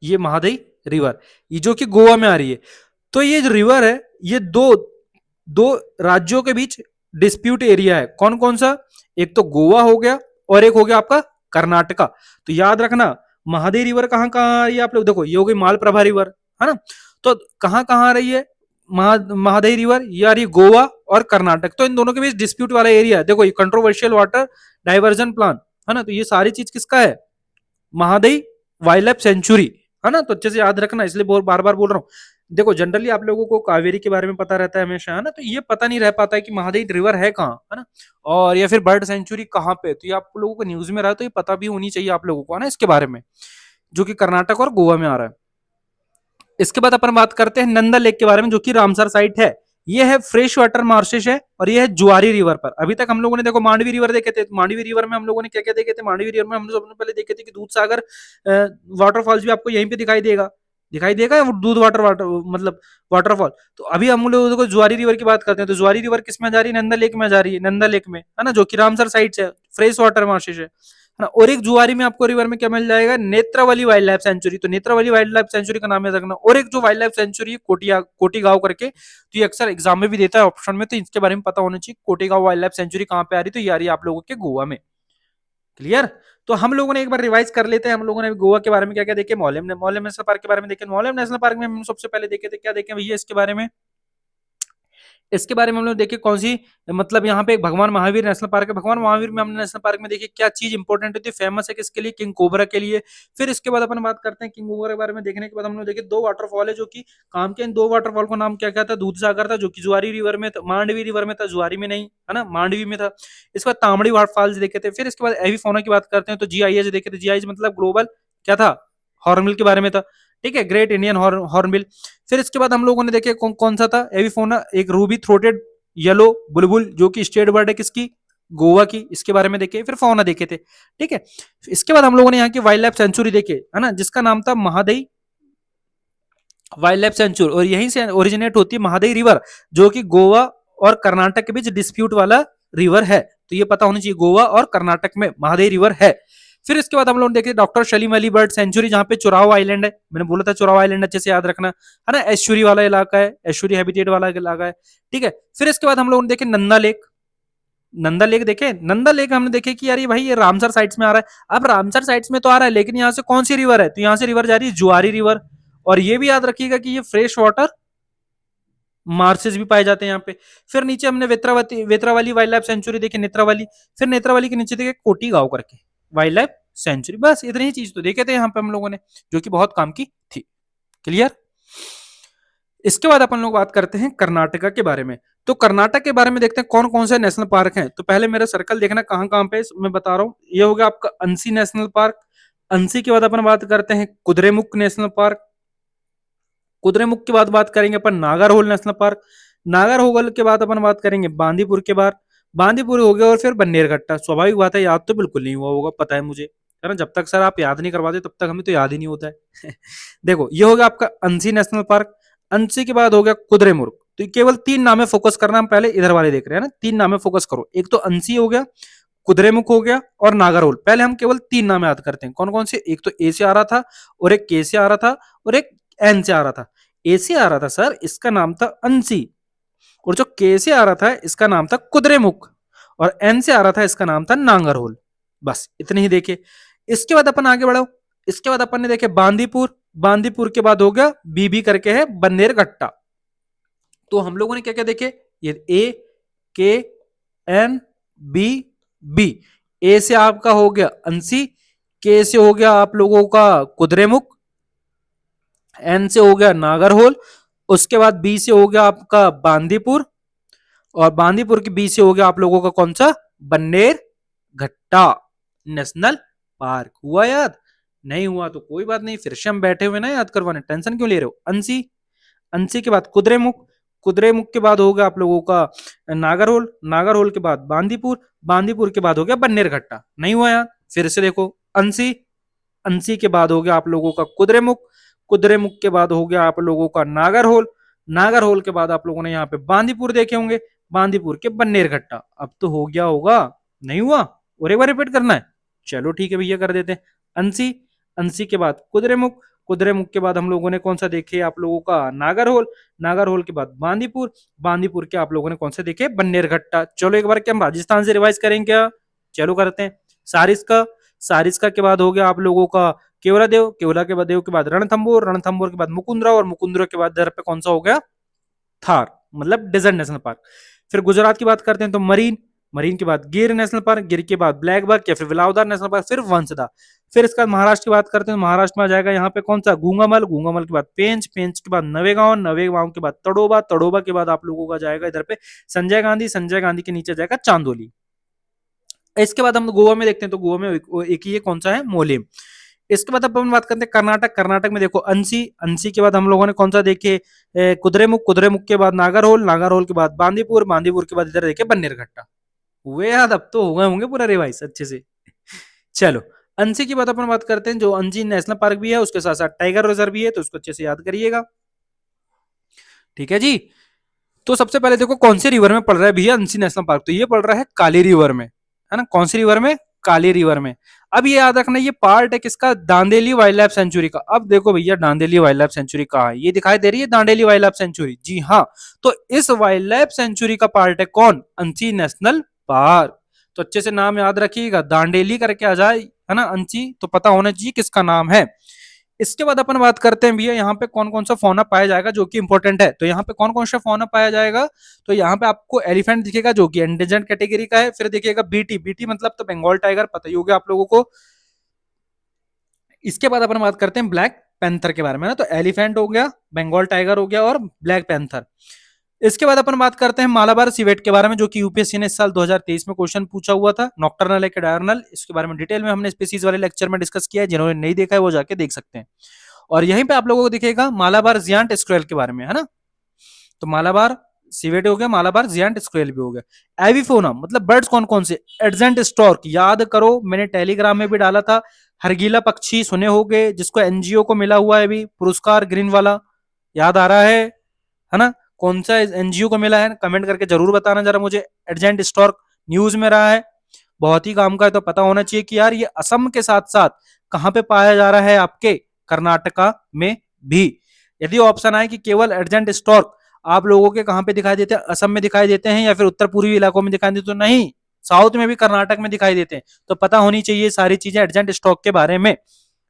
ये महादेवी रिवर, ये जो कि गोवा में आ रही है। तो ये जो रिवर है, ये दो दो राज्यों के बीच डिस्प्यूट एरिया है। कौन कौन सा? एक तो गोवा हो गया और एक हो गया आपका कर्नाटका। तो याद रखना महादेवी रिवर कहां कहां आ रही है आप लोग, देखो ये हो गई मालप्रभा रिवर, है ना। तो कहां कहां आ रही है महादेवी रिवर? ये आ रही है गोवा और कर्नाटक। तो इन दोनों के बीच डिस्प्यूट वाला एरिया है। देखो ये कंट्रोवर्शियल वाटर डाइवर्जन प्लान, है ना। तो ये सारी चीज किसका है? महादेवी वाइल्ड लाइफ सेंचुरी, है ना। तो अच्छे से याद रखना, इसलिए बार बार बोल रहा हूँ। देखो जनरली आप लोगों को कावेरी के बारे में पता रहता है हमेशा, है ना, तो ये पता नहीं रह पाता है कि महादेवी रिवर है कहाँ, है ना, और या फिर बर्ड सेंचुरी कहाँ पे। तो ये आप लोगों को न्यूज में रहा है, तो ये पता भी होनी चाहिए आप लोगों को, है ना, इसके बारे में, जो कि कर्नाटक और गोवा में आ रहा है। इसके बाद अपन बात करते हैं नंदा लेक के बारे में, जो कि रामसर साइट है। ये है फ्रेश वाटर मार्शेस है और ये है जुआरी रिवर पर। अभी तक हम लोगों ने देखो मांडवी रिवर देखे थे, मांडवी रिवर में हम लोगों ने क्या क्या देखे थे? मांडवी रिवर में हमने सबसे पहले देखे थे कि दूध सागर वाटरफॉल्स भी आपको यहीं पे दिखाई देगा वो दूध वाटर मतलब वाटरफॉल। तो अभी हम लोग देखो जुआरी रिवर की बात करते हैं, तो जुआरी रिवर किस में जा रही है? नंदा लेक में जा रही है, नंदा लेक में, है ना, जो कि रामसर साइड से फ्रेश वाटर मार्शेस है ना। और एक जुआरी में आपको रिवर में क्या मिल जाएगा? Netravali wild life sanctuary. तो नेत्रावली वाइल्ड लाइफ सेंचुरी का नाम याद रखना। और एक जो वाइल्ड लाइफ सेंचुरी है कोटी गांव करके, तो ये अक्सर एग्जाम में भी देता है ऑप्शन में, तो इसके बारे में पता होना चाहिए। कोटी गांव वाइल्ड लाइफ सेंचुरी कहां पे आ रही? तो ये आ रही है आप लोगों के गोवा में। क्लियर? तो हम लोगों ने एक बार रिवाइज कर लेते हैं। हम लोगों ने गोवा के बारे में क्या क्या देखे, मौलम नेशनल पार्क के बारे में देखे। मौलम नेशनल पार्क में हम सबसे पहले देखे थे, क्या देखे भैया इसके बारे में? इसके बारे में हम लोग देखे कौन सी, मतलब यहाँ पे एक भगवान महावीर नेशनल पार्क है। भगवान महावीर में हमने नेशनल पार्क में देखिए क्या चीज इंपॉर्टेंट होती है, फेमस है किसके लिए? किंग कोबरा के लिए। फिर इसके बाद अपन बात करते हैं किंग कोबरा के बारे में। देखने के बाद हम लोग देखे दो वाटरफॉल है जो कि काम के। इन दो वाटरफॉल का नाम क्या क्या था? दूध सागर था जो कि जुआरी रिवर में था, मांडवी रिवर में था, जुआरी में नहीं, है ना, मांडवी में था। इसके बाद तांबड़ी वाटरफॉल्स देखे थे। फिर इसके बाद एवी फाउना की बात करते हैं, तो जीआईएस देखे थे। जीआईएस मतलब ग्लोबल क्या था? हॉर्नबिल के बारे में था, ठीक है, ग्रेट इंडियन हॉर्नबिल। फिर इसके बाद हम लोगों ने देखे कौन सा था? एविफोना, एक रूबी थ्रोटेड येलो बुलबुल जो कि स्टेट बर्ड है किसकी? गोवा की। इसके बारे में देखे। फिर फौना देखे थे, ठीक है। इसके बाद हम लोगों ने यहाँ की वाइल्ड लाइफ सेंचुरी देखे, है ना, जिसका नाम था महादेवी वाइल्ड लाइफ सेंचुरी। और यहीं से ओरिजिनेट होती है महादेवी रिवर, जो कि गोवा और कर्नाटक के बीच डिस्प्यूट वाला रिवर है। तो ये पता होना चाहिए, गोवा और कर्नाटक में महादेवी रिवर है। फिर इसके बाद हम लोग देखे doctor Salim Ali bird sanctuary, जहां पे चुराव आइलैंड है। मैंने बोला था चुराव आइलैंड अच्छे से याद रखना, है ना, एश्वरी वाला इलाका है, एश्वरी हैबिटेट वाला इलाका है, ठीक है। फिर इसके बाद हम लोग देखे नंदा लेक। नंदा लेक देखे, नंदा लेक हमने देखे कि यार ये भाई ये रामसर साइट्स में आ रहा है। अब रामसर साइट्स में तो आ रहा है, लेकिन यहाँ से कौन सी रिवर है? तो यहाँ से रिवर जा रही है जुआरी रिवर। और ये भी याद रखिएगा कि ये फ्रेश वाटर मार्सेस भी पाए जाते हैं यहाँ पे। फिर नीचे हमने वेत्रावाली वाइल्ड लाइफ सेंचुरी देखी, नेत्रावाली। फिर नेत्रावाली के नीचे देखे कोटी गांव करके वाइल्ड लाइफ सेंचुरी। बस इतनी ही चीज तो देखे थे यहाँ पे हम लोगों ने, जो कि बहुत काम की थी। क्लियर? इसके बाद अपन लोग बात करते हैं कर्नाटका के बारे में। तो कर्नाटक के बारे में देखते हैं कौन कौन से नेशनल पार्क हैं। तो पहले मेरा सर्कल देखना कहां कहां पे मैं बता रहा हूँ। ये हो गया आपका अंसी नेशनल पार्क। अंसी के बाद अपन बात करते हैं कुद्रेमुख नेशनल पार्क। कुद्रेमुख के बाद बात करेंगे अपन नागरहोल नेशनल पार्क। नागरहोल के बाद अपन बात करेंगे बांदीपुर के बाद। बांदीपुर हो गया और फिर बन्नेरघट्टा। स्वाभाविक बात है, याद तो बिल्कुल नहीं हुआ होगा, पता है मुझे, है ना। जब तक सर आप याद नहीं करवाते तब तक हमें तो याद ही नहीं होता है। देखो ये हो गया आपका अंसी नेशनल पार्क। अंसी के बाद हो गया कुद्रेमुख। तो केवल तीन नाम है, फोकस करना। हम पहले इधर वाले देख रहे हैं ना, तीन नाम है, फोकस करो। एक तो अंसी हो गया, कुद्रेमुख हो गया और नागरहोल। पहले हम केवल तीन नाम याद करते हैं, कौन कौन से? एक तो ए से आ रहा था, और एक के से आ रहा था, और एक एन से आ रहा था। ए से आ रहा था सर, इसका नाम था अंसी। और जो के से आ रहा था इसका नाम था कुद्रेमुख। और एन से आ रहा था इसका नाम था नांगरहोल। बस इतने ही देखे। इसके बाद अपन आगे बढ़ो। इसके बाद अपन ने देखे बांदीपुर। बांदीपुर के बाद हो गया बीबी करके है बन्नेरघट्टा। तो हम लोगों ने क्या क्या देखे? ये ए के एन बी बी। ए से आपका हो गया अंसी, के से हो गया आप लोगों का कुद्रेमुख, एन से हो गया नागरहोल, उसके बाद बी से हो गया आपका बांदीपुर, और बांदीपुर के बी से हो गया आप लोगों का कौन सा? बन्नेर घट्टा नेशनल पार्क। हुआ याद? नहीं हुआ तो कोई बात नहीं, फिर से हम बैठे हुए ना याद करवाने, टेंशन क्यों ले रहे हो। अंसी, अंसी के बाद कुद्रेमुख, कुद्रेमुख के बाद हो गया आप लोगों का नागरहोल, नागरहोल के बाद बांदीपुर, बांदीपुर के बाद हो गया बन्नेर घट्टा। नहीं हुआ याद? फिर से देखो अंसी, अंसी के बाद हो गया आप लोगों का कुद्रेमुख, कुद्रेमुख के बाद हो गया आप लोगों का नागरहोल, नागरहोल के बाद आप लोगों ने यहाँ पे बांदीपुर देखे होंगे, बांदीपुर के बन्नेरघट्टा। अब तो हो गया होगा, नहीं हुआ और एक बार रिपीट करना है, चलो ठीक है भैया कर देते हैं। अंसी, अंसी के बाद कुद्रेमुख, कुद्रेमुख के बाद हम लोगों ने कौन सा देखे आप लोगों का नागरहोल, नागरहोल के बाद बांदीपुर, बांदीपुर के आप लोगों ने कौन से देखे बन्नेरघट्टा। चलो एक बार क्या हम राजस्थान से रिवाइज करेंगे क्या, चलो करते हैं। सारिस्का, सारिस्का के बाद हो गया आप लोगों का केवलादेव, केवला के बाद देव के बाद रणथंबोर, रणथंबोर के बाद मुकुंदरा, और मुकुंदरा के बाद इधर पे कौन सा हो गया थार, मतलब डेजर्ट नेशनल पार्क। फिर गुजरात की बात करते हैं तो मरीन, मरीन के बाद गिर नेशनल पार्क, गिर के बाद ब्लैक बक या फिर विलावदार नेशनल पार्क, फिर वंसदा। फिर इसके बाद महाराष्ट्र की बात करते हैं, महाराष्ट्र में आ जाएगा यहाँ पे कौन सा गूंगामल, गूंगामल के बाद पेंच, पेंच के बाद नवेगांव, नवेगांव के बाद तड़ोबा, तड़ोबा के बाद आप लोगों का जाएगा इधर पे संजय गांधी, संजय गांधी के नीचे जाएगा चांदोली। इसके बाद हम गोवा में देखते हैं तो गोवा में एक ही है कौन सा है मोलेम। इसके बाद अपन बात करते हैं कर्नाटक, कर्नाटक में देखो अंसी, अंसी के बाद हम लोगों ने कौन सा देखे कुद्रेमुख, कुद्रेमुख के बाद नागरहोल, नागरहोल के बाद बांदीपुर, बांदीपुर के बाद इधर देखे बन्नेरघट्टा। हुए याद, अब तो हो गए होंगे पूरा रिवाइज अच्छे से। चलो अंसी की बात अपन बात करते हैं, जो अंसी नेशनल पार्क भी है उसके साथ साथ टाइगर रिजर्व भी है, तो उसको अच्छे से याद करिएगा, ठीक है जी। तो सबसे पहले देखो कौन सी रिवर में पड़ रहा है भैया अंसी नेशनल पार्क, तो ये पड़ रहा है काली रिवर में, है ना, कौन सी रिवर में, काली रिवर में। अब ये याद रखना ये पार्ट है किसका, दांडेली वाइल्ड लाइफ सेंचुरी का। अब देखो भैया दांडेली वाइल्ड लाइफ सेंचुरी कहाँ है, ये दिखाई दे रही है दांडेली वाइल्ड लाइफ सेंचुरी, जी हाँ। तो इस वाइल्ड लाइफ सेंचुरी का पार्ट है कौन, अंसी नेशनल पार्क। तो अच्छे से नाम याद रखिएगा, दांडेली करके आ जाए, है ना, अंसी तो पता होना चाहिए किसका नाम है। इसके बाद अपन बात करते हैं भैया यहाँ पे कौन कौन सा फौना पाया जाएगा जो कि इंपॉर्टेंट है, तो यहाँ पे कौन कौन सा फौना पाया जाएगा, तो यहाँ पे आपको एलिफेंट दिखेगा जो कि एंडेंजर्ड कैटेगरी का है, फिर देखिएगा बीटी, बीटी मतलब तो बंगाल टाइगर, पता ही होगा आप लोगों को। इसके बाद अपन बात करते हैं ब्लैक पैंथर के बारे में ना, तो एलिफेंट हो गया, बंगाल टाइगर हो गया और ब्लैक पैंथर। इसके बाद अपन बात करते हैं मालाबार सिवेट के बारे में, जो कि यूपीएससी ने इस साल 2023 में क्वेश्चन पूछा हुआ था, नॉक्टर्नल है कि डायर्नल, इसके बारे में डिटेल में हमने स्पीसीज वाले लेक्चर में डिस्कस किया है, जिन्होंने नहीं देखा है वो जाके देख सकते हैं। और यहीं पे आप लोगों को दिखेगा मालाबार जियांट स्क्वेल के बारे में, है ना, तो मालाबार सिवेट हो गया, मालाबार जियांट स्क्वेल भी हो गया। एविफोना मतलब बर्ड्स कौन कौन से, एडजेंट स्टॉर्क याद करो, मैंने टेलीग्राम में भी डाला था। हरगीला पक्षी सुने होंगे, जिसको एनजीओ को मिला हुआ है अभी पुरस्कार ग्रीन वाला, याद आ रहा है ना, कौन सा एनजीओ को मिला है, कमेंट करके जरूर बताना जरा मुझे। एडजेंट स्टॉर्क न्यूज में रहा है, बहुत ही काम का है, तो पता होना चाहिए कि यार ये असम के साथ साथ कहां पे पाया जा रहा है, आपके कर्नाटका में भी। यदि ऑप्शन आए कि केवल एडजेंट स्टॉर्क आप लोगों के कहां पे दिखाई देते हैं, असम में दिखाई देते हैं या फिर उत्तर पूर्वी इलाकों में दिखाई देते, तो नहीं, साउथ में भी कर्नाटक में दिखाई देते हैं, तो पता होनी चाहिए सारी चीजें एडजेंट स्टॉक के बारे में।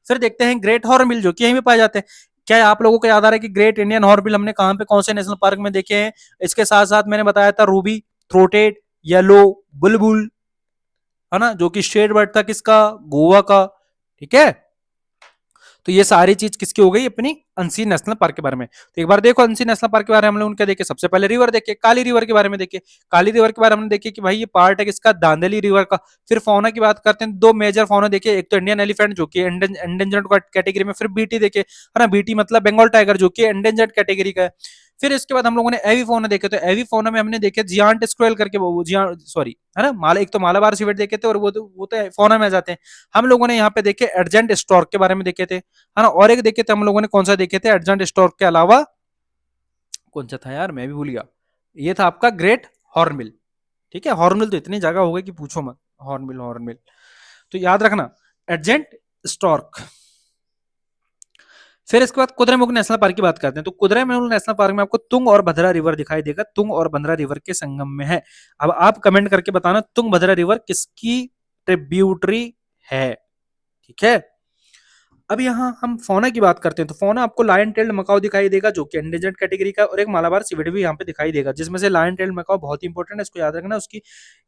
फिर देखते हैं ग्रेट हॉर्नबिल जो कि यहीं पे पाए जाते हैं। क्या आप लोगों को याद आ रहा है कि ग्रेट इंडियन हॉर्नबिल हमने कहां पे कौन से नेशनल पार्क में देखे हैं, इसके साथ साथ मैंने बताया था रूबी थ्रोटेड येलो बुलबुल, है ना, जो कि स्टेट बर्ड था किसका, गोवा का, ठीक है। तो ये सारी चीज किसकी हो गई अपनी अंसी नेशनल पार्क के बारे में। तो एक बार देखो अंसी नेशनल पार्क के बारे में हम लोग क्या देखे, सबसे पहले रिवर देखे, काली रिवर के बारे में देखे, काली रिवर के बारे में देखे कि भाई ये पार्ट है किसका, दांदेली रिवर का। फिर फौना की बात करते हैं, दो मेजर फौना देखे, एक तो इंडियन एलिफेंट जो कि एंडेंजर्ड कैटेगरी में, फिर बीटी देखे, है ना, बीटी मतलब बंगाल टाइगर जो कि एंडेंजर्ड कैटेगरी का है। फिर इसके बाद हम लोगों ने एवी फौना देखे, तो एवी फौना में हमने देखे जियांट स्क्वेल करके, वो सॉरी, है ना, माला, एक तो मालाबार सिवेट देखे थे और वो तो फौना में आ जाते हैं। हम लोगों ने यहाँ पे देखे एडजेंट स्टॉर्क के बारे में देखे थे, है ना, और एक देखे थे हम लोगों ने, कौन सा देखे थे, एडजेंट स्टॉर्क के अलावा कौन सा था यार, मैं भी भूल गया, ये था आपका ग्रेट हॉर्नबिल, ठीक है। हॉर्नबिल तो इतनी जगह हो गई कि पूछो मत, हॉर्नबिल हॉर्नबिल, तो याद रखना एडजेंट स्टॉर्क। फिर इसके बाद कुद्रेमुख नेशनल पार्क की बात करते हैं, तो कुद्रेमुख नेशनल पार्क में आपको तुंग और भद्रा रिवर दिखाई देगा, तुंग और भद्रा रिवर के संगम में है। अब आप कमेंट करके बताना तुंग भद्रा रिवर किसकी ट्रिब्यूटरी है, ठीक है। अब यहाँ हम फौना की बात करते हैं, तो फौना आपको लायन टेल्ड मकाओ दिखाई देगा जो कि एंडेंजर्ड कैटेगरी का, और एक मालाबार सिवेट भी यहाँ पे दिखाई देगा, जिसमें से लायन टेल्ड मकाओ बहुत इंपॉर्टेंट है, इसको याद रखना, उसकी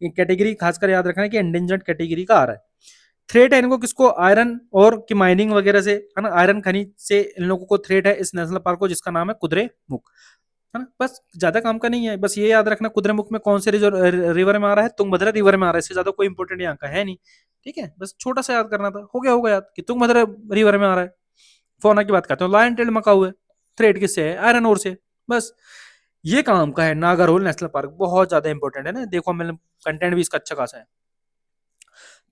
कैटेगरी खासकर याद रखना कि एंडेंजर्ड कैटेगरी का आ रहा है। थ्रेट है इनको किसको, आयरन और की माइनिंग वगैरह से, है ना, आयरन खनिज से इन लोगों को थ्रेट है इस नेशनल पार्क को, जिसका नाम है कुद्रेमुख, है ना। बस ज्यादा काम का नहीं है, बस ये याद रखना कुद्रेमुख में कौन से रिवर में आ रहा है, तुंगभद्रा रिवर में आ रहा है, इससे ज्यादा कोई इंपॉर्टेंट यहाँ का है नहीं, ठीक है, बस छोटा सा याद करना था, हो गया याद कि तुंगभद्रा रिवर में आ रहा है। फौना की बात करते हैं, लायन टेल्ड मकाऊ है, थ्रेट किससे है, आयरन ओर से, बस ये काम का है। नागरहोल नेशनल पार्क बहुत ज्यादा इंपॉर्टेंट है ना, देखो मैंने कंटेंट भी इसका अच्छा खासा है।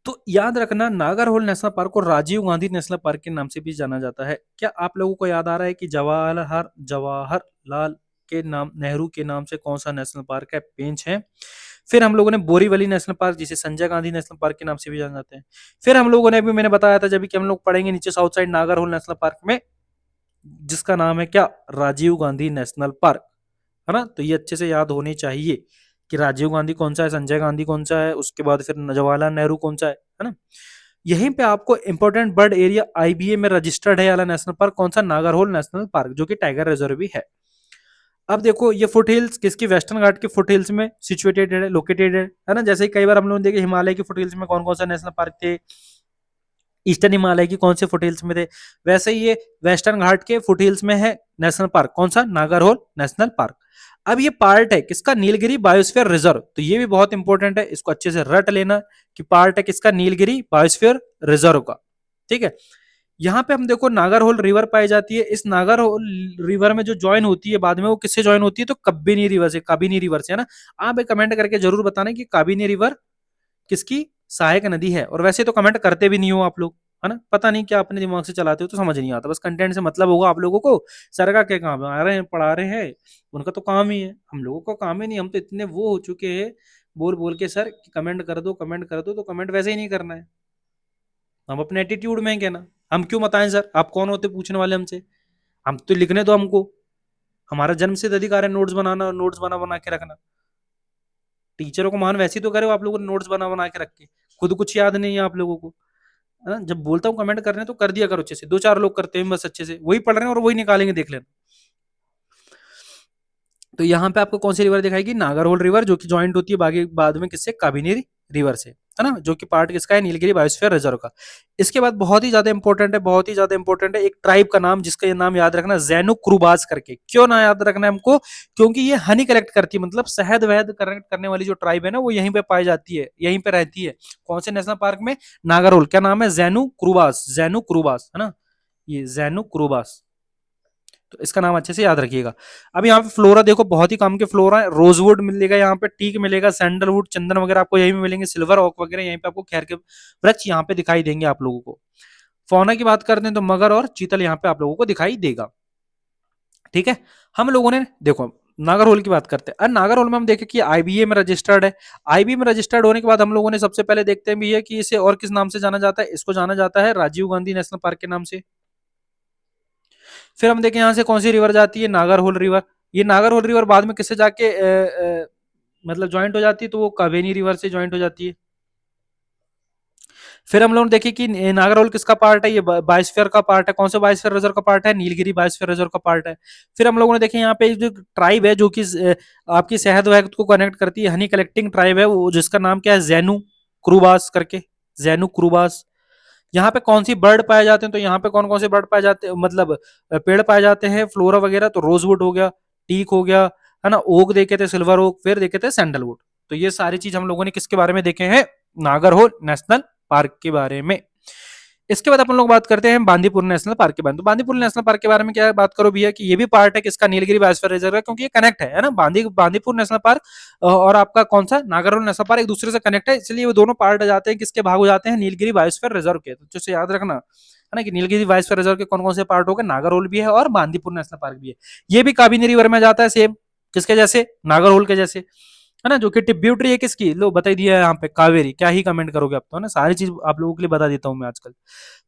तो याद रखना, नागरहोल नेशनल पार्क को राजीव गांधी नेशनल पार्क के नाम से भी जाना जाता है। क्या आप लोगों को याद आ रहा है कि जवाहरलाल के नाम, नेहरू के नाम से कौन सा नेशनल पार्क है? पेंच है। फिर हम लोगों ने बोरीवली नेशनल पार्क, जिसे संजय गांधी नेशनल पार्क के नाम से भी जाना जाते हैं। फिर हम लोगों ने, अभी मैंने बताया था जब कि हम लोग पढ़ेंगे नीचे south side Nagarhole national park में, जिसका नाम है क्या? राजीव गांधी नेशनल पार्क, है ना? तो ये अच्छे से याद होने चाहिए कि राजीव गांधी कौन सा है, संजय गांधी कौन सा है, उसके बाद फिर जवाहरलाल नेहरू कौन सा है ना? यहीं पे आपको इंपॉर्टेंट बर्ड एरिया आईबीए में रजिस्टर्ड है वाला नेशनल पार्क कौन सा? नागरहोल नेशनल पार्क, जो कि टाइगर रिजर्व भी है। अब देखो, ये फुट हिल्स किसकी? वेस्टर्न घाट के फुट हिल्स में सिचुएटेड है, लोकेटेड है ना? जैसे कई बार हम लोग देखे हिमालय के फुट हिल्स में कौन कौन सा नेशनल पार्क थे, ईस्टर्न हिमालय की कौन से फुट हिल्स में थे, वैसे ही ये वेस्टर्न घाट के फुट हिल्स में है नेशनल पार्क कौन सा? Nagarhole national park. अब ये पार्ट है किसका? Nilgiri biosphere reserve. तो ये भी बहुत इंपॉर्टेंट है, इसको अच्छे से रट लेना कि पार्ट है किसका? नीलगिरी बायोस्फीयर रिजर्व का। ठीक है। यहाँ पे हम देखो नागरहोल रिवर पाई जाती है। इस नागरहोल रिवर में जो ज्वाइन होती है बाद में, वो किससे ज्वाइन होती है? तो कब्बिनी रिवर से, काबिनी रिवर से, है ना? आप एक कमेंट करके जरूर बताना कि काबिनी रिवर किसकी सहायक नदी है। और वैसे तो कमेंट करते भी नहीं हो आप लोग, है ना? पता नहीं क्या अपने दिमाग से चलाते हो, तो समझ नहीं आता। बस कंटेंट से मतलब होगा आप लोगों को। सर का क्या काम है? आ रहे हैं, पढ़ा रहे हैं, उनका तो काम ही है। हम लोगों का काम ही नहीं। हम तो इतने वो हो चुके हैं बोल बोल के सर कि कमेंट कर दो, कमेंट कर दो, तो कमेंट वैसे ही नहीं करना है। हम अपने एटीट्यूड में क्या ना, हम क्यों बताएं सर? आप कौन होते पूछने वाले हमसे? हम तो लिखने दो हमको। हमारा जन्म सिद्ध अधिकार है नोट्स बनाना और नोट्स बना बना के रखना। टीचरों को मान वैसे ही तो करे हो आप लोगों ने, नोट्स बना बना के रख के। खुद कुछ याद नहीं है आप लोगों को, है ना? जब बोलता हूँ कमेंट करने तो कर दिया करो अच्छे से। दो चार लोग करते हैं बस अच्छे से, वही पढ़ रहे हैं और वही निकालेंगे, देख लेना। तो यहाँ पे आपको कौन सी रिवर दिखाएगी? नागरहोल रिवर, जो कि ज्वाइंट होती है बाकी बाद में किससे? काबिनी रिवर से, है ना? जो कि पार्ट किसका है? नीलगिरी बायोस्फीयर रिजर्व का। इसके बाद बहुत ही ज्यादा इंपॉर्टेंट है, बहुत ही ज्यादा इंपॉर्टेंट है, एक ट्राइब का नाम, जिसका ये नाम याद रखना, जैनु क्रूबाज करके। क्यों ना याद रखना है हमको? क्योंकि ये हनी कलेक्ट करती है, मतलब शहद वहद कलेक्ट करने वाली जो ट्राइब है ना, वो यहीं पे पाई जाती है, यहीं पे रहती है। कौन से नेशनल पार्क में? नागरहोल। क्या नाम है? जैनु क्रूबास, जैनु क्रूबास, है ना? ये जैनु क्रूबास। तो इसका नाम अच्छे से याद रखिएगा। अब यहाँ पे फ्लोरा देखो, बहुत ही काम के फ्लोरा है। रोजवुड मिलेगा यहाँ पे, टीक मिलेगा, सैंडलवुड, चंदन वगैरह आपको यहीं पे मिलेंगे, सिल्वर ऑक वगैरह यहीं पे आपको खैर के वृक्ष यहाँ पे दिखाई देंगे आप लोगों को। फौना की बात करते हैं तो मगर और चीतल यहाँ पे आप लोगों को दिखाई देगा। ठीक है। हम लोगों ने देखो नागरहोल की बात करते हैं। अब नागरहोल में हम देखें कि आईबीए में रजिस्टर्ड है। आईबीए में रजिस्टर्ड होने के बाद हम लोगों ने सबसे पहले देखते हैं भी है कि इसे और किस नाम से जाना जाता है? इसको जाना जाता है राजीव गांधी नेशनल पार्क के नाम से। फिर हम देखें यहाँ से कौन सी रिवर जाती है? नागरहोल रिवर। ये नागरहोल रिवर बाद में किससे जाके मतलब ज्वाइंट हो जाती है? तो वो कावेरी रिवर से ज्वाइंट हो जाती है। फिर हम लोग देखें कि नागरहोल किसका पार्ट है? ये बायोस्फीयर का पार्ट है। कौन सा बायोस्फीयर रिजर्व का पार्ट है? नीलगिरी बायोस्फीयर रिजर्व का पार्ट है। फिर हम लोगों ने देखे यहाँ पे जो ट्राइब है, जो कि आपकी शहद वहद को कनेक्ट करती है, हनी कलेक्टिंग ट्राइब है वो, जिसका नाम क्या है? जैनु क्रूबास करके, जैनु क्रूबास। यहाँ पे कौन सी बर्ड पाए जाते हैं? तो यहाँ पे कौन कौन से बर्ड पाए जाते हैं, मतलब पेड़ पाए जाते हैं, फ्लोरा वगैरह? तो रोजवुड हो गया, टीक हो गया, है ना? ओक देखे थे, सिल्वर ओक, फिर देखे थे सैंडलवुड। तो ये सारी चीज हम लोगों ने किसके बारे में देखे हैं? नागरहोल नेशनल पार्क के बारे में। इसके बाद अपन लोग बात करते हैं बांदीपुर नेशनल पार्क के बारे में। तो बांदीपुर नेशनल पार्क के बारे में क्या बात करो भैया कि ये भी पार्ट है किसका? नीलगिरी बायोस्फीयर रिजर्व का, क्योंकि ये कनेक्ट है ना? बांदीपुर नेशनल पार्क और आपका कौन सा नागरहोल नेशनल पार्क एक दूसरे से कनेक्ट है, इसलिए वो दोनों पार्ट आ जाते हैं किसके? भाग हो जाते हैं नीलगिरी बायोस्फीयर रिजर्व के। तो जैसे याद रखना, है ना, कि नीलगिरी बायोस्फीयर रिजर्व के कौन कौन से पार्ट हो गए? नागरहोल भी है और बांदीपुर नेशनल पार्क भी है। ये भी काबिनी रिवर में जाता है, सेम किसके जैसे? नागरहोल के जैसे, है ना? जो कि ट्रिब्यूटरी है किसकी? लो बता दिया है यहाँ पे, कावेरी। क्या ही कमेंट करोगे आप तो, है ना? सारी चीज आप लोगों के लिए बता देता हूँ मैं आजकल।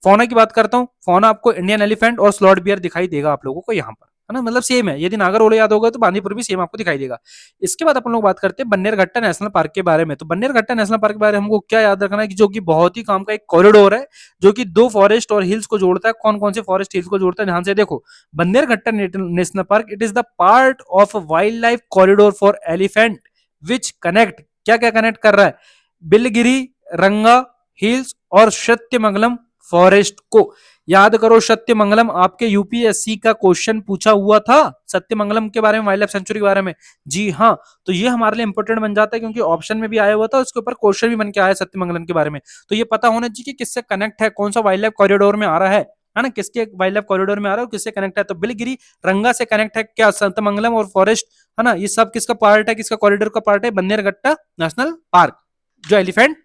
फौना की बात करता हूँ। फौना आपको इंडियन एलिफेंट और स्लॉट बियर दिखाई देगा आप लोगों को यहाँ पर, है ना? मतलब सेम है। यदि नागरहोल याद होगा तो बांदीपुर भी सेम आपको दिखाई देगा। इसके बाद अपन लोग बात करते हैं बन्नेरघट्टा नेशनल पार्क के बारे में। तो बन्नेरघट्टा नेशनल पार्क के बारे में हमको क्या याद रखना है कि जो कि बहुत ही काम का एक कॉरिडोर है, जो कि दो फॉरेस्ट और हिल्स को जोड़ता है। कौन कौन से फॉरेस्ट हिल्स को जोड़ता है? ध्यान से देखो, Bannerghatta national park, it is the part of wild life corridor for elephant which connect, क्या क्या कनेक्ट कर रहा है? बिलगिरी, रंगा हिल्स और सत्यमंगलम फॉरेस्ट को। याद करो, सत्यमंगलम आपके यूपीएससी का क्वेश्चन पूछा हुआ था, सत्यमंगलम के बारे में, वाइल्ड लाइफ सेंचुरी के बारे में। जी हाँ, तो ये हमारे लिए इंपोर्टेंट बन जाता है क्योंकि ऑप्शन में भी आया हुआ था, उसके ऊपर क्वेश्चन भी बन के आया सत्यमंगलम के बारे में। तो ये पता होना चाहिए कि किससे कनेक्ट है, कौन सा वाइल्ड लाइफ कॉरिडोर में आ रहा है ना? किसके वाइल्ड लाइफ कॉरिडोर में आ रहा है और किससे कनेक्ट है? तो बिलगिरी रंगा से कनेक्ट है क्या? सत्यमंगलम और फॉरेस्ट, है ना? ये सब किसका पार्ट है, किसका कॉरिडोर का पार्ट है? बन्नेरघट्टा नेशनल पार्क, जो एलिफेंट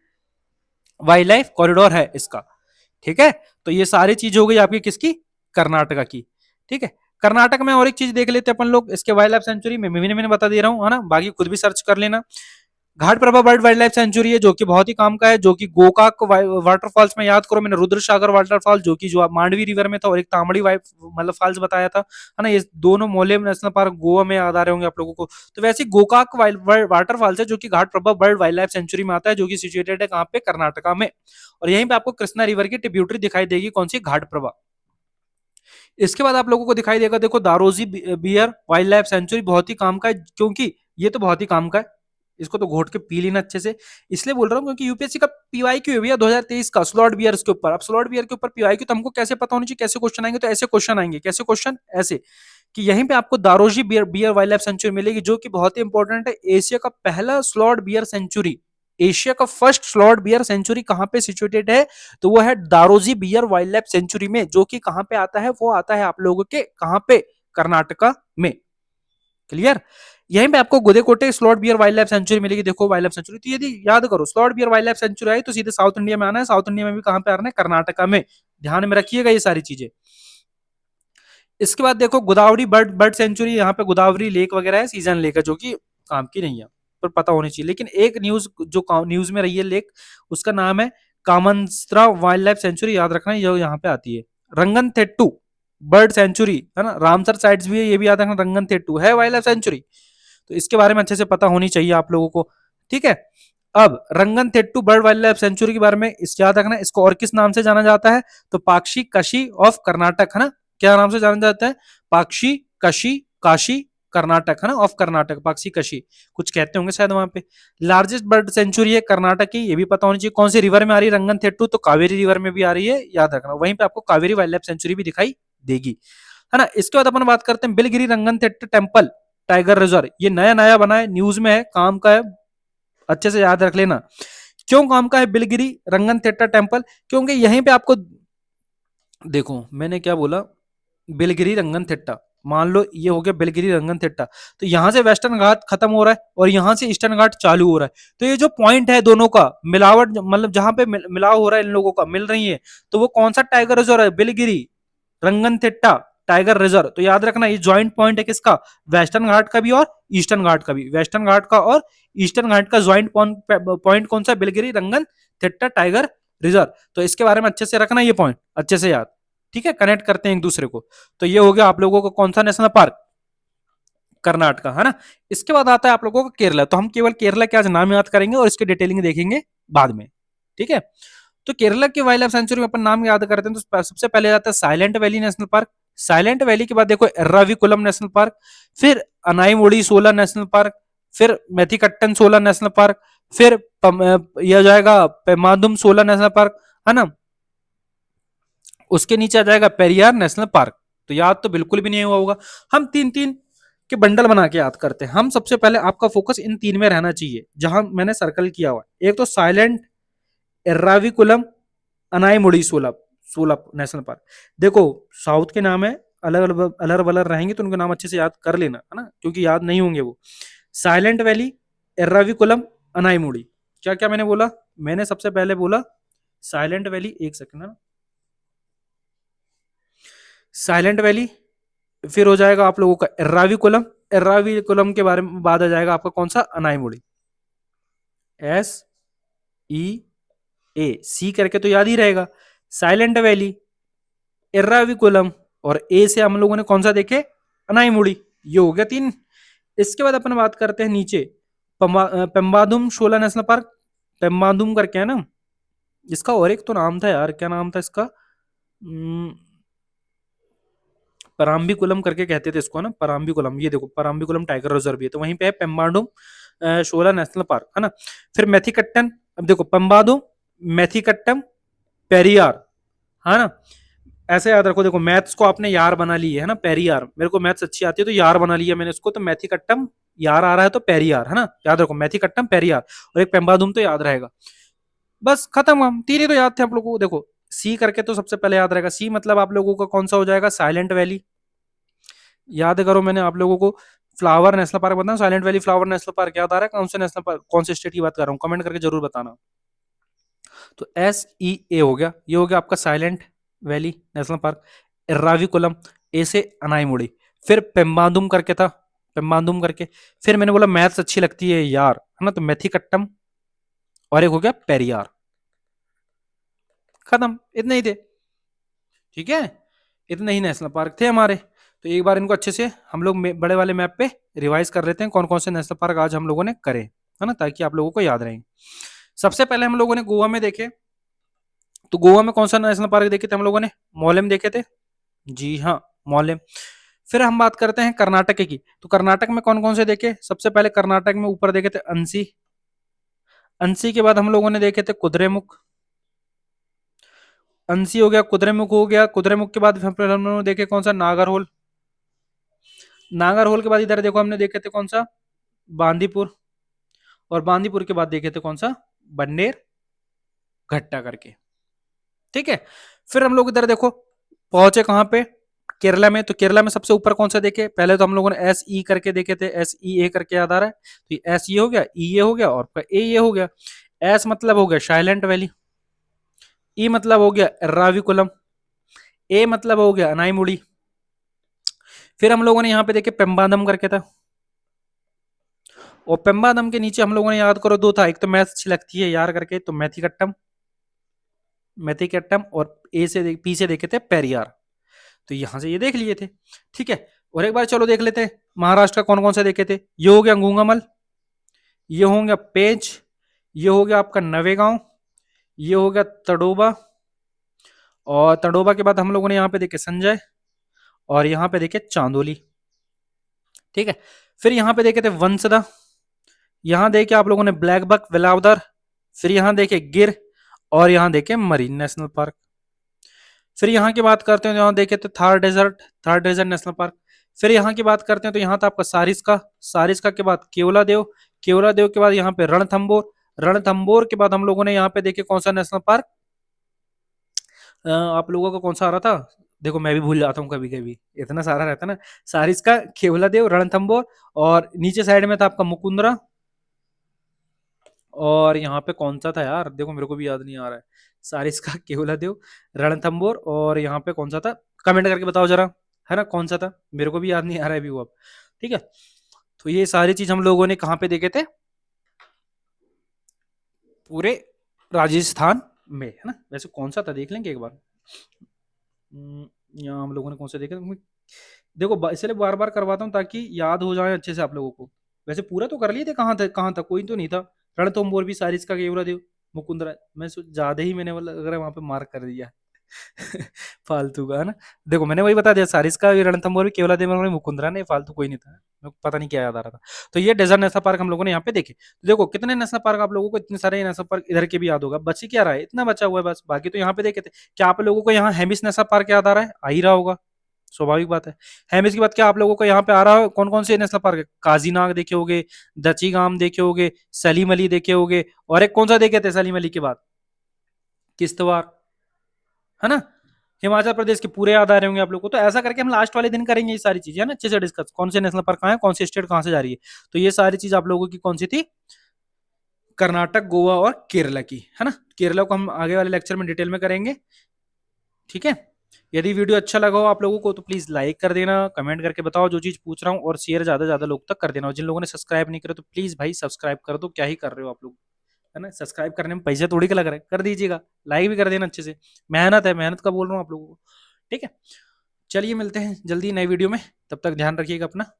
वाइल्ड लाइफ कॉरिडोर है इसका। ठीक है, तो ये सारी चीज हो गई आपकी किसकी, कर्नाटका की। ठीक है, कर्नाटक में और एक चीज देख लेते हैं अपन लोग इसके वाइल्ड लाइफ सेंचुरी में, मैंने बता दे रहा हूँ, है ना, बाकी खुद भी सर्च कर लेना। Ghataprabha bird wildlife sanctuary है जो कि बहुत ही काम का है, जो कि गोकाक वाटरफॉल्स में, याद करो मैंने रुद्र सागर वाटरफॉल जो कि जो मांडवी रिवर में था, और एक तामड़ी मतलब फॉल्स बताया था, है ना, ये दोनों मोले नेशनल पार्क गोवा में याद आ रहे होंगे आप लोगों को। तो वैसे गोकाक वाटरफॉल्स है जो कि Ghataprabha bird wildlife sanctuary में आता है, जो कि सिचुएटेड है कहाँ पे, कर्नाटका में। और यहीं पे आपको कृष्णा रिवर की ट्रिब्यूटरी दिखाई देगी, कौन सी, घाट प्रभा। इसके बाद आप लोगों को दिखाई देगा, देखो दारोजी बियर वाइल्ड लाइफ सेंचुरी, बहुत ही काम का है, क्योंकि ये तो बहुत ही काम का है, इसको तो घोट के पी लेना अच्छे से। इसलिए बोल रहा हूँ क्योंकि यूपीएससी का पीवाईक्यू है 2023 का स्लॉट बियर के ऊपर। अब स्लॉट बियर के ऊपर पीवाईक्यू तो हमको कैसे पता होनी चाहिए, कैसे क्वेश्चन आएंगे, तो ऐसे क्वेश्चन आएंगे, कैसे क्वेश्चन, ऐसे कि यहीं पे आपको दारोजी बियर वाइल्ड लाइफ सेंचुरी मिलेगी, जो कि बहुत ही इंपॉर्टेंट है, एशिया का पहला स्लॉट बियर सेंचुरी। एशिया का फर्स्ट स्लॉट बियर सेंचुरी कहां पे सिचुएटेड है, तो वो है दारोजी बियर वाइल्ड लाइफ सेंचुरी में, जो कि कहां पे आता है, वो आता है आप लोगों के कहां पे, कर्नाटका में। क्लियर, यहीं पे आपको Gudekote sloth bear wildlife sanctuary मिलेगी। देखो वाइल्ड लाइफ सेंचुरी, तो यदि याद करो sloth bear wildlife sanctuary आई तो सीधे साउथ इंडिया में आना है, साउथ इंडिया में भी कहां पे आना है, कर्नाटका में। ध्यान में रखिएगा ये सारी चीजें। इसके बाद देखो गोदावरी बर्ड बर्ड सेंचुरी, यहाँ पे गोदावरी लेक वगैरह है, सीजन लेक है, जो कि काम की नहीं है, पर पता होनी चाहिए। लेकिन एक न्यूज जो न्यूज में रही है लेक, उसका नाम है कामनस्त्रा वाइल्ड लाइफ सेंचुरी, याद रखना ये यहाँ पे आती है। रंगन थेट्टू बर्ड सेंचुरी, है ना, रामसर साइड्स भी है, ये भी याद रखना, रंगन थेट्टू है वाइल्ड लाइफ सेंचुरी, तो इसके बारे में अच्छे से पता होनी चाहिए आप लोगों को। ठीक है, अब रंगन थेट्टू बर्ड वाइल्ड लाइफ सेंचुरी के बारे में इस याद रखना, इसको और किस नाम से जाना जाता है, तो पाक्षी कशी ऑफ कर्नाटक, है ना, क्या नाम से जाना जाता है, पाक्षी कशी काशी कर्नाटक, है ना, ऑफ कर्नाटक, पाक्षी कशी कुछ कहते होंगे शायद वहां पे। लार्जेस्ट बर्ड सेंचुरी है कर्नाटक की, ये भी पता होनी चाहिए, कौन सी रिवर में आ रही है, रंगन थेट्टू, तो कावेरी रिवर में भी आ रही है, याद रखना, वहीं पे आपको कावेरी वाइल्ड लाइफ सेंचुरी भी दिखाई देगी, है ना। इसके बाद अपन बात करते हैं बिलगिरी रंगन थेट्टू टेम्पल टाइगर रिजर्व, ये नया नया बना है, न्यूज में है, काम का है, अच्छे से याद रख लेना। क्यों काम का है बिलगिरी रंगन थिट्टा टेम्पल, क्योंकि यहीं पे आपको, देखो मैंने क्या बोला, बिलगिरी रंगन थिट्टा, मान लो ये हो गया बिलगिरी रंगन थिट्टा, तो यहां से वेस्टर्न घाट खत्म हो रहा है और यहां से ईस्टर्न घाट चालू हो रहा है, तो ये जो पॉइंट है दोनों का मिलावट, मतलब जहां पे मिलाव हो रहा है इन लोगों का, मिल रही है, तो वो कौन सा टाइगर रिजर्व है, बिलगिरी रंगन थिट्टा टाइगर रिजर्व। तो याद रखना ये ज्वाइंट पॉइंट है किसका, वेस्टर्न घाट का भी और ईस्टर्न घाट का भी, वेस्टर्न घाट का और ईस्टर्न घाट का ज्वाइंट पॉइंट कौन सा, बिलगिरी रंगन थिट्टा टाइगर रिजर्व। तो इसके बारे में अच्छे से रखना ये पॉइंट, अच्छे से याद। ठीक है, कनेक्ट करते हैं एक दूसरे को। तो ये हो गया आप लोगों को कौन सा नेशनल पार्क, कर्नाटका, है ना। इसके बाद आता है आप लोगों को केरला, तो हम केवल केरला के आज नाम याद करेंगे और इसकी डिटेलिंग देखेंगे बाद में। ठीक है, तो केरला के वाइल्ड लाइफ सेंचुरी में अपन नाम याद करते हैं, तो सबसे पहले आता है silent valley national park. Silent valley के बाद देखो एर्राविकुलम नेशनल पार्क, फिर अनाईमुड़ी सोलर नेशनल पार्क, फिर मेथिकट्टन सोलर नेशनल पार्क, फिर यह जाएगा पेमादुम सोलर नेशनल पार्क, है ना, उसके नीचे आ जाएगा पेरियार नेशनल पार्क। तो याद तो बिल्कुल भी नहीं हुआ होगा, हम तीन तीन के बंडल बना के याद करते हैं। हम सबसे पहले आपका फोकस इन तीन में रहना चाहिए जहां मैंने सर्कल किया हुआ, एक तो silent, Eravikulam, Anamudi Shola Shola national park. देखो साउथ के नाम है, अलग अलग अलर वलर रहेंगे तो उनके नाम अच्छे से याद कर लेना, है ना, क्योंकि याद नहीं होंगे वो। साइलेंट वैली, एर्राविकुलम, अनाईमुड़ी, क्या क्या मैंने बोला, मैंने सबसे पहले बोला साइलेंट वैली, एक सेकंड ना, साइलेंट वैली, फिर हो जाएगा आप लोगों का एर्राविकुलम, एर्राविकुलम के बारे में बाद आ जाएगा आपका कौन सा, अनाईमुड़ी, एस ई ए सी करके तो याद ही रहेगा, साइलेंट वैली, एर्राविकुलम, और ए से हम लोगों ने कौन सा देखे, अनाईमुड़ी, ये हो गया तीन। इसके बाद अपन बात करते हैं नीचे पेम्बादुम शोला नेशनल पार्क, पेम्बादुम करके है ना, इसका और एक तो नाम था यार, क्या नाम था इसका, पराम्बिकुलम करके कहते थे इसको ना, पराम्बिकुलम, ये देखो पराम्बिकुलम टाइगर रिजर्व भी है, तो वहीं पे है पेम्बाडुम शोला नेशनल पार्क, है ना। फिर मेथिकट्टन, अब देखो पेम्बादुम, मेथिकट्टम, पेरियार, है ना, ऐसे याद रखो, देखो मैथ्स को आपने यार बना ली है ना, पेरियार, मेरे को मैथ्स अच्छी आती है तो यार बना लिया मैंने इसको, तो मैथिकट्टम यार आ रहा है तो पेरियार, है ना, याद रखो मैथिकट्टम पेरियार, और एक पेम्बादुम तो याद रहेगा। बस खत्म, हम तीन ही तो याद थे आप लोगों को। देखो सी करके तो सबसे पहले याद रहेगा, सी मतलब आप लोगों का कौन सा हो जाएगा, साइलेंट वैली, याद करो मैंने आप लोगों को फ्लावर नेशनल पार्क बताया, silent valley flower national park याद आ रहा है, कौन से नेशनल पार्क, कौन से स्टेट की बात कर रहा हूँ, कमेंट करके जरूर बताना। तो SEA हो गया, ये हो गया आपका साइलेंट वैली नेशनल पार्क। एर्राविकुलम, ए से अनाईमुड़ी। फिर पेम्बादुम करके था, पेम्बादुम करके। फिर मैंने बोला मैथ्स अच्छी लगती है यार, है ना, तो मेथिकट्टम। और एक हो गया पेरियार। खत्म, इतने ही थे। ठीक है, इतने ही नेशनल पार्क थे हमारे। तो एक बार इनको अच्छे से हम लोग बड़े वाले मैप पे रिवाइज कर लेते हैं कौन कौन से नेशनल पार्क आज हम लोगों ने करे, है ना, ताकि आप लोगों को याद रहेंगे। सबसे पहले हम लोगों ने गोवा में देखे, तो गोवा में कौन सा नेशनल पार्क देखे थे हम लोगों ने? मोलेम देखे थे। जी हाँ, मोलेम। फिर हम बात करते हैं कर्नाटक की, तो कर्नाटक में कौन कौन से देखे? सबसे पहले कर्नाटक में ऊपर देखे थे अंसी। अंसी के बाद हम लोगों ने देखे थे कुद्रेमुख। अंसी हो गया, कुद्रेमुख हो गया, कुद्रेमुख के बाद फिर हम लोगों ने देखे कौन सा? नागरहोल। नागरहोल के बाद इधर देखो हमने देखे थे कौन सा? बांदीपुर। और बांदीपुर के बाद देखे थे कौन सा? बन्नेर घट्टा करके। ठीक है, फिर हम लोग इधर देखो पहुंचे कहां पे? केरला में। तो केरला में सबसे ऊपर कौन सा देखे? पहले तो हम लोगों ने SE करके देखे थे, SEA करके याद आ रहा है, तो एस ये हो गया, ई ये हो गया, और ए ये हो गया। एस मतलब हो गया साइलेंट वैली, ई मतलब हो गया एर्राविकुलम, ए मतलब हो गया अनाईमुड़ी। फिर हम लोगों ने यहाँ पे देखे पेम्बादम करके था, और पेम्बादम के नीचे हम लोगों ने याद करो दो था, एक तो मैथ अच्छी लगती है यार करके, तो मैथिकट्टम, मैथिकट्टम, और ए से पी से देखे थे पेरियार। तो यहां से ये देख लिए थे। ठीक है, और एक बार चलो देख लेते हैं महाराष्ट्र का कौन कौन से देखे थे। ये हो गया गूंगामल, ये हो गया पेंच, ये हो गया आपका नवेगांव, ये हो गया तड़ोबा, और तड़ोबा के बाद हम लोगों ने यहाँ पे देखे संजय, और यहाँ पे देखे चांदोली। ठीक है, फिर यहाँ पे देखे थे वंसदा, यहाँ देखे आप लोगों ने ब्लैक बक वेलावदर, फिर यहाँ देखे गिर, और यहाँ देखे मरीन नेशनल पार्क। फिर यहाँ की बात करते हैं तो यहाँ देखे थे Thar desert, Thar desert national park. फिर यहाँ की बात करते हैं तो यहाँ था आपका सारिस्का, सारिस्का के बाद केवला देव, केवला देव के बाद यहाँ पे रणथंबोर, रणथंबोर के बाद हम लोगों ने यहाँ पे देखे कौन सा नेशनल पार्क? आप लोगों का कौन सा आ रहा था? देखो मैं भी भूल जाता हूँ कभी कभी, इतना सारा रहता है ना। सारिस्का, केवला देव, रणथंबोर, और नीचे साइड में था आपका मुकुंदरा, और यहाँ पे कौन सा था यार, देखो मेरे को भी याद नहीं आ रहा है। सारिस्का, केवलादेव, रणथंबोर, और यहाँ पे कौन सा था? कमेंट करके बताओ जरा, है ना, कौन सा था? मेरे को भी याद नहीं आ रहा है अभी वो अब। ठीक है, तो ये सारी चीज हम लोगों ने कहाँ पे देखे थे? पूरे राजस्थान में, है ना। वैसे कौन सा था देख लेंगे एक बार। यहाँ हम लोगों ने कौन सा देखे देखो, इसलिए बार बार करवाता हूँ ताकि याद हो जाए अच्छे से आप लोगों को। वैसे पूरा तो कर लिए थे, कहाँ था, कोई तो नहीं था। रणथंबोर भी सारिस का केवरा देव, मुकुंदरा, मैं ज्यादा ही मैंने मतलब अगर वहां पे मार्क कर दिया फालतू का, है ना। देखो मैंने वही बता दिया, सारिस का भी, रणथंबोर भी, केवला देव, मुकुंदरा ने, फालतू कोई नहीं था। मेरे को पता नहीं क्या याद आ रहा था। तो ये डेजर्ट नेशनल पार्क हम लोगों ने यहाँ पे देखे। तो देखो कितने नेशनल पार्क आप लोगों को, इतने सारे नेशनल पार्क इधर के भी याद होगा। बच ही क्या रहा है, इतना बचा हुआ है बस, बाकी तो यहाँ पे देखे थे। क्या आप लोगों को यहाँ हेमिस नेशनल पार्क याद आ रहा है? आ ही रहा होगा, स्वाभाविक बात है। हेमिस के बाद क्या आप लोगों को यहाँ पे आ रहा है? कौन कौन से नेशनल पार्क है? काजीनाग देखे होगे, दचीगाम देखे होगे, सलीम अली देखे होगे, और एक कौन सा देखे थे सलीम अली के बाद? किश्तवाड़, है ना। हिमाचल प्रदेश के पूरे याद आ रहे होंगे आप लोगों को। तो ऐसा करके हम लास्ट वाले दिन करेंगे ये सारी चीजें, है ना, अच्छे से डिस्कस, कौन से नेशनल पार्क कहाँ है, कौन सी स्टेट कहाँ से जा रही है। तो ये सारी चीज आप लोगों की कौन सी थी? कर्नाटक, गोवा और केरला की, है ना। केरला को हम आगे वाले लेक्चर में डिटेल में करेंगे। ठीक है, यदि वीडियो अच्छा लगा हो आप लोगों को तो प्लीज लाइक कर देना, कमेंट करके बताओ जो चीज पूछ रहा हूँ, और शेयर ज्यादा से ज्यादा लोग तक कर देना। और जिन लोगों ने सब्सक्राइब नहीं करा तो प्लीज भाई सब्सक्राइब कर दो, क्या ही कर रहे हो आप लोग, है ना। सब्सक्राइब करने में पैसे थोड़ी का लग रहा है, कर दीजिएगा। लाइक भी कर देना अच्छे से, मेहनत है, मेहनत का बोल रहा हूँ आप लोगों को। ठीक है, चलिए मिलते हैं जल्दी नई वीडियो में, तब तक ध्यान रखिएगा अपना।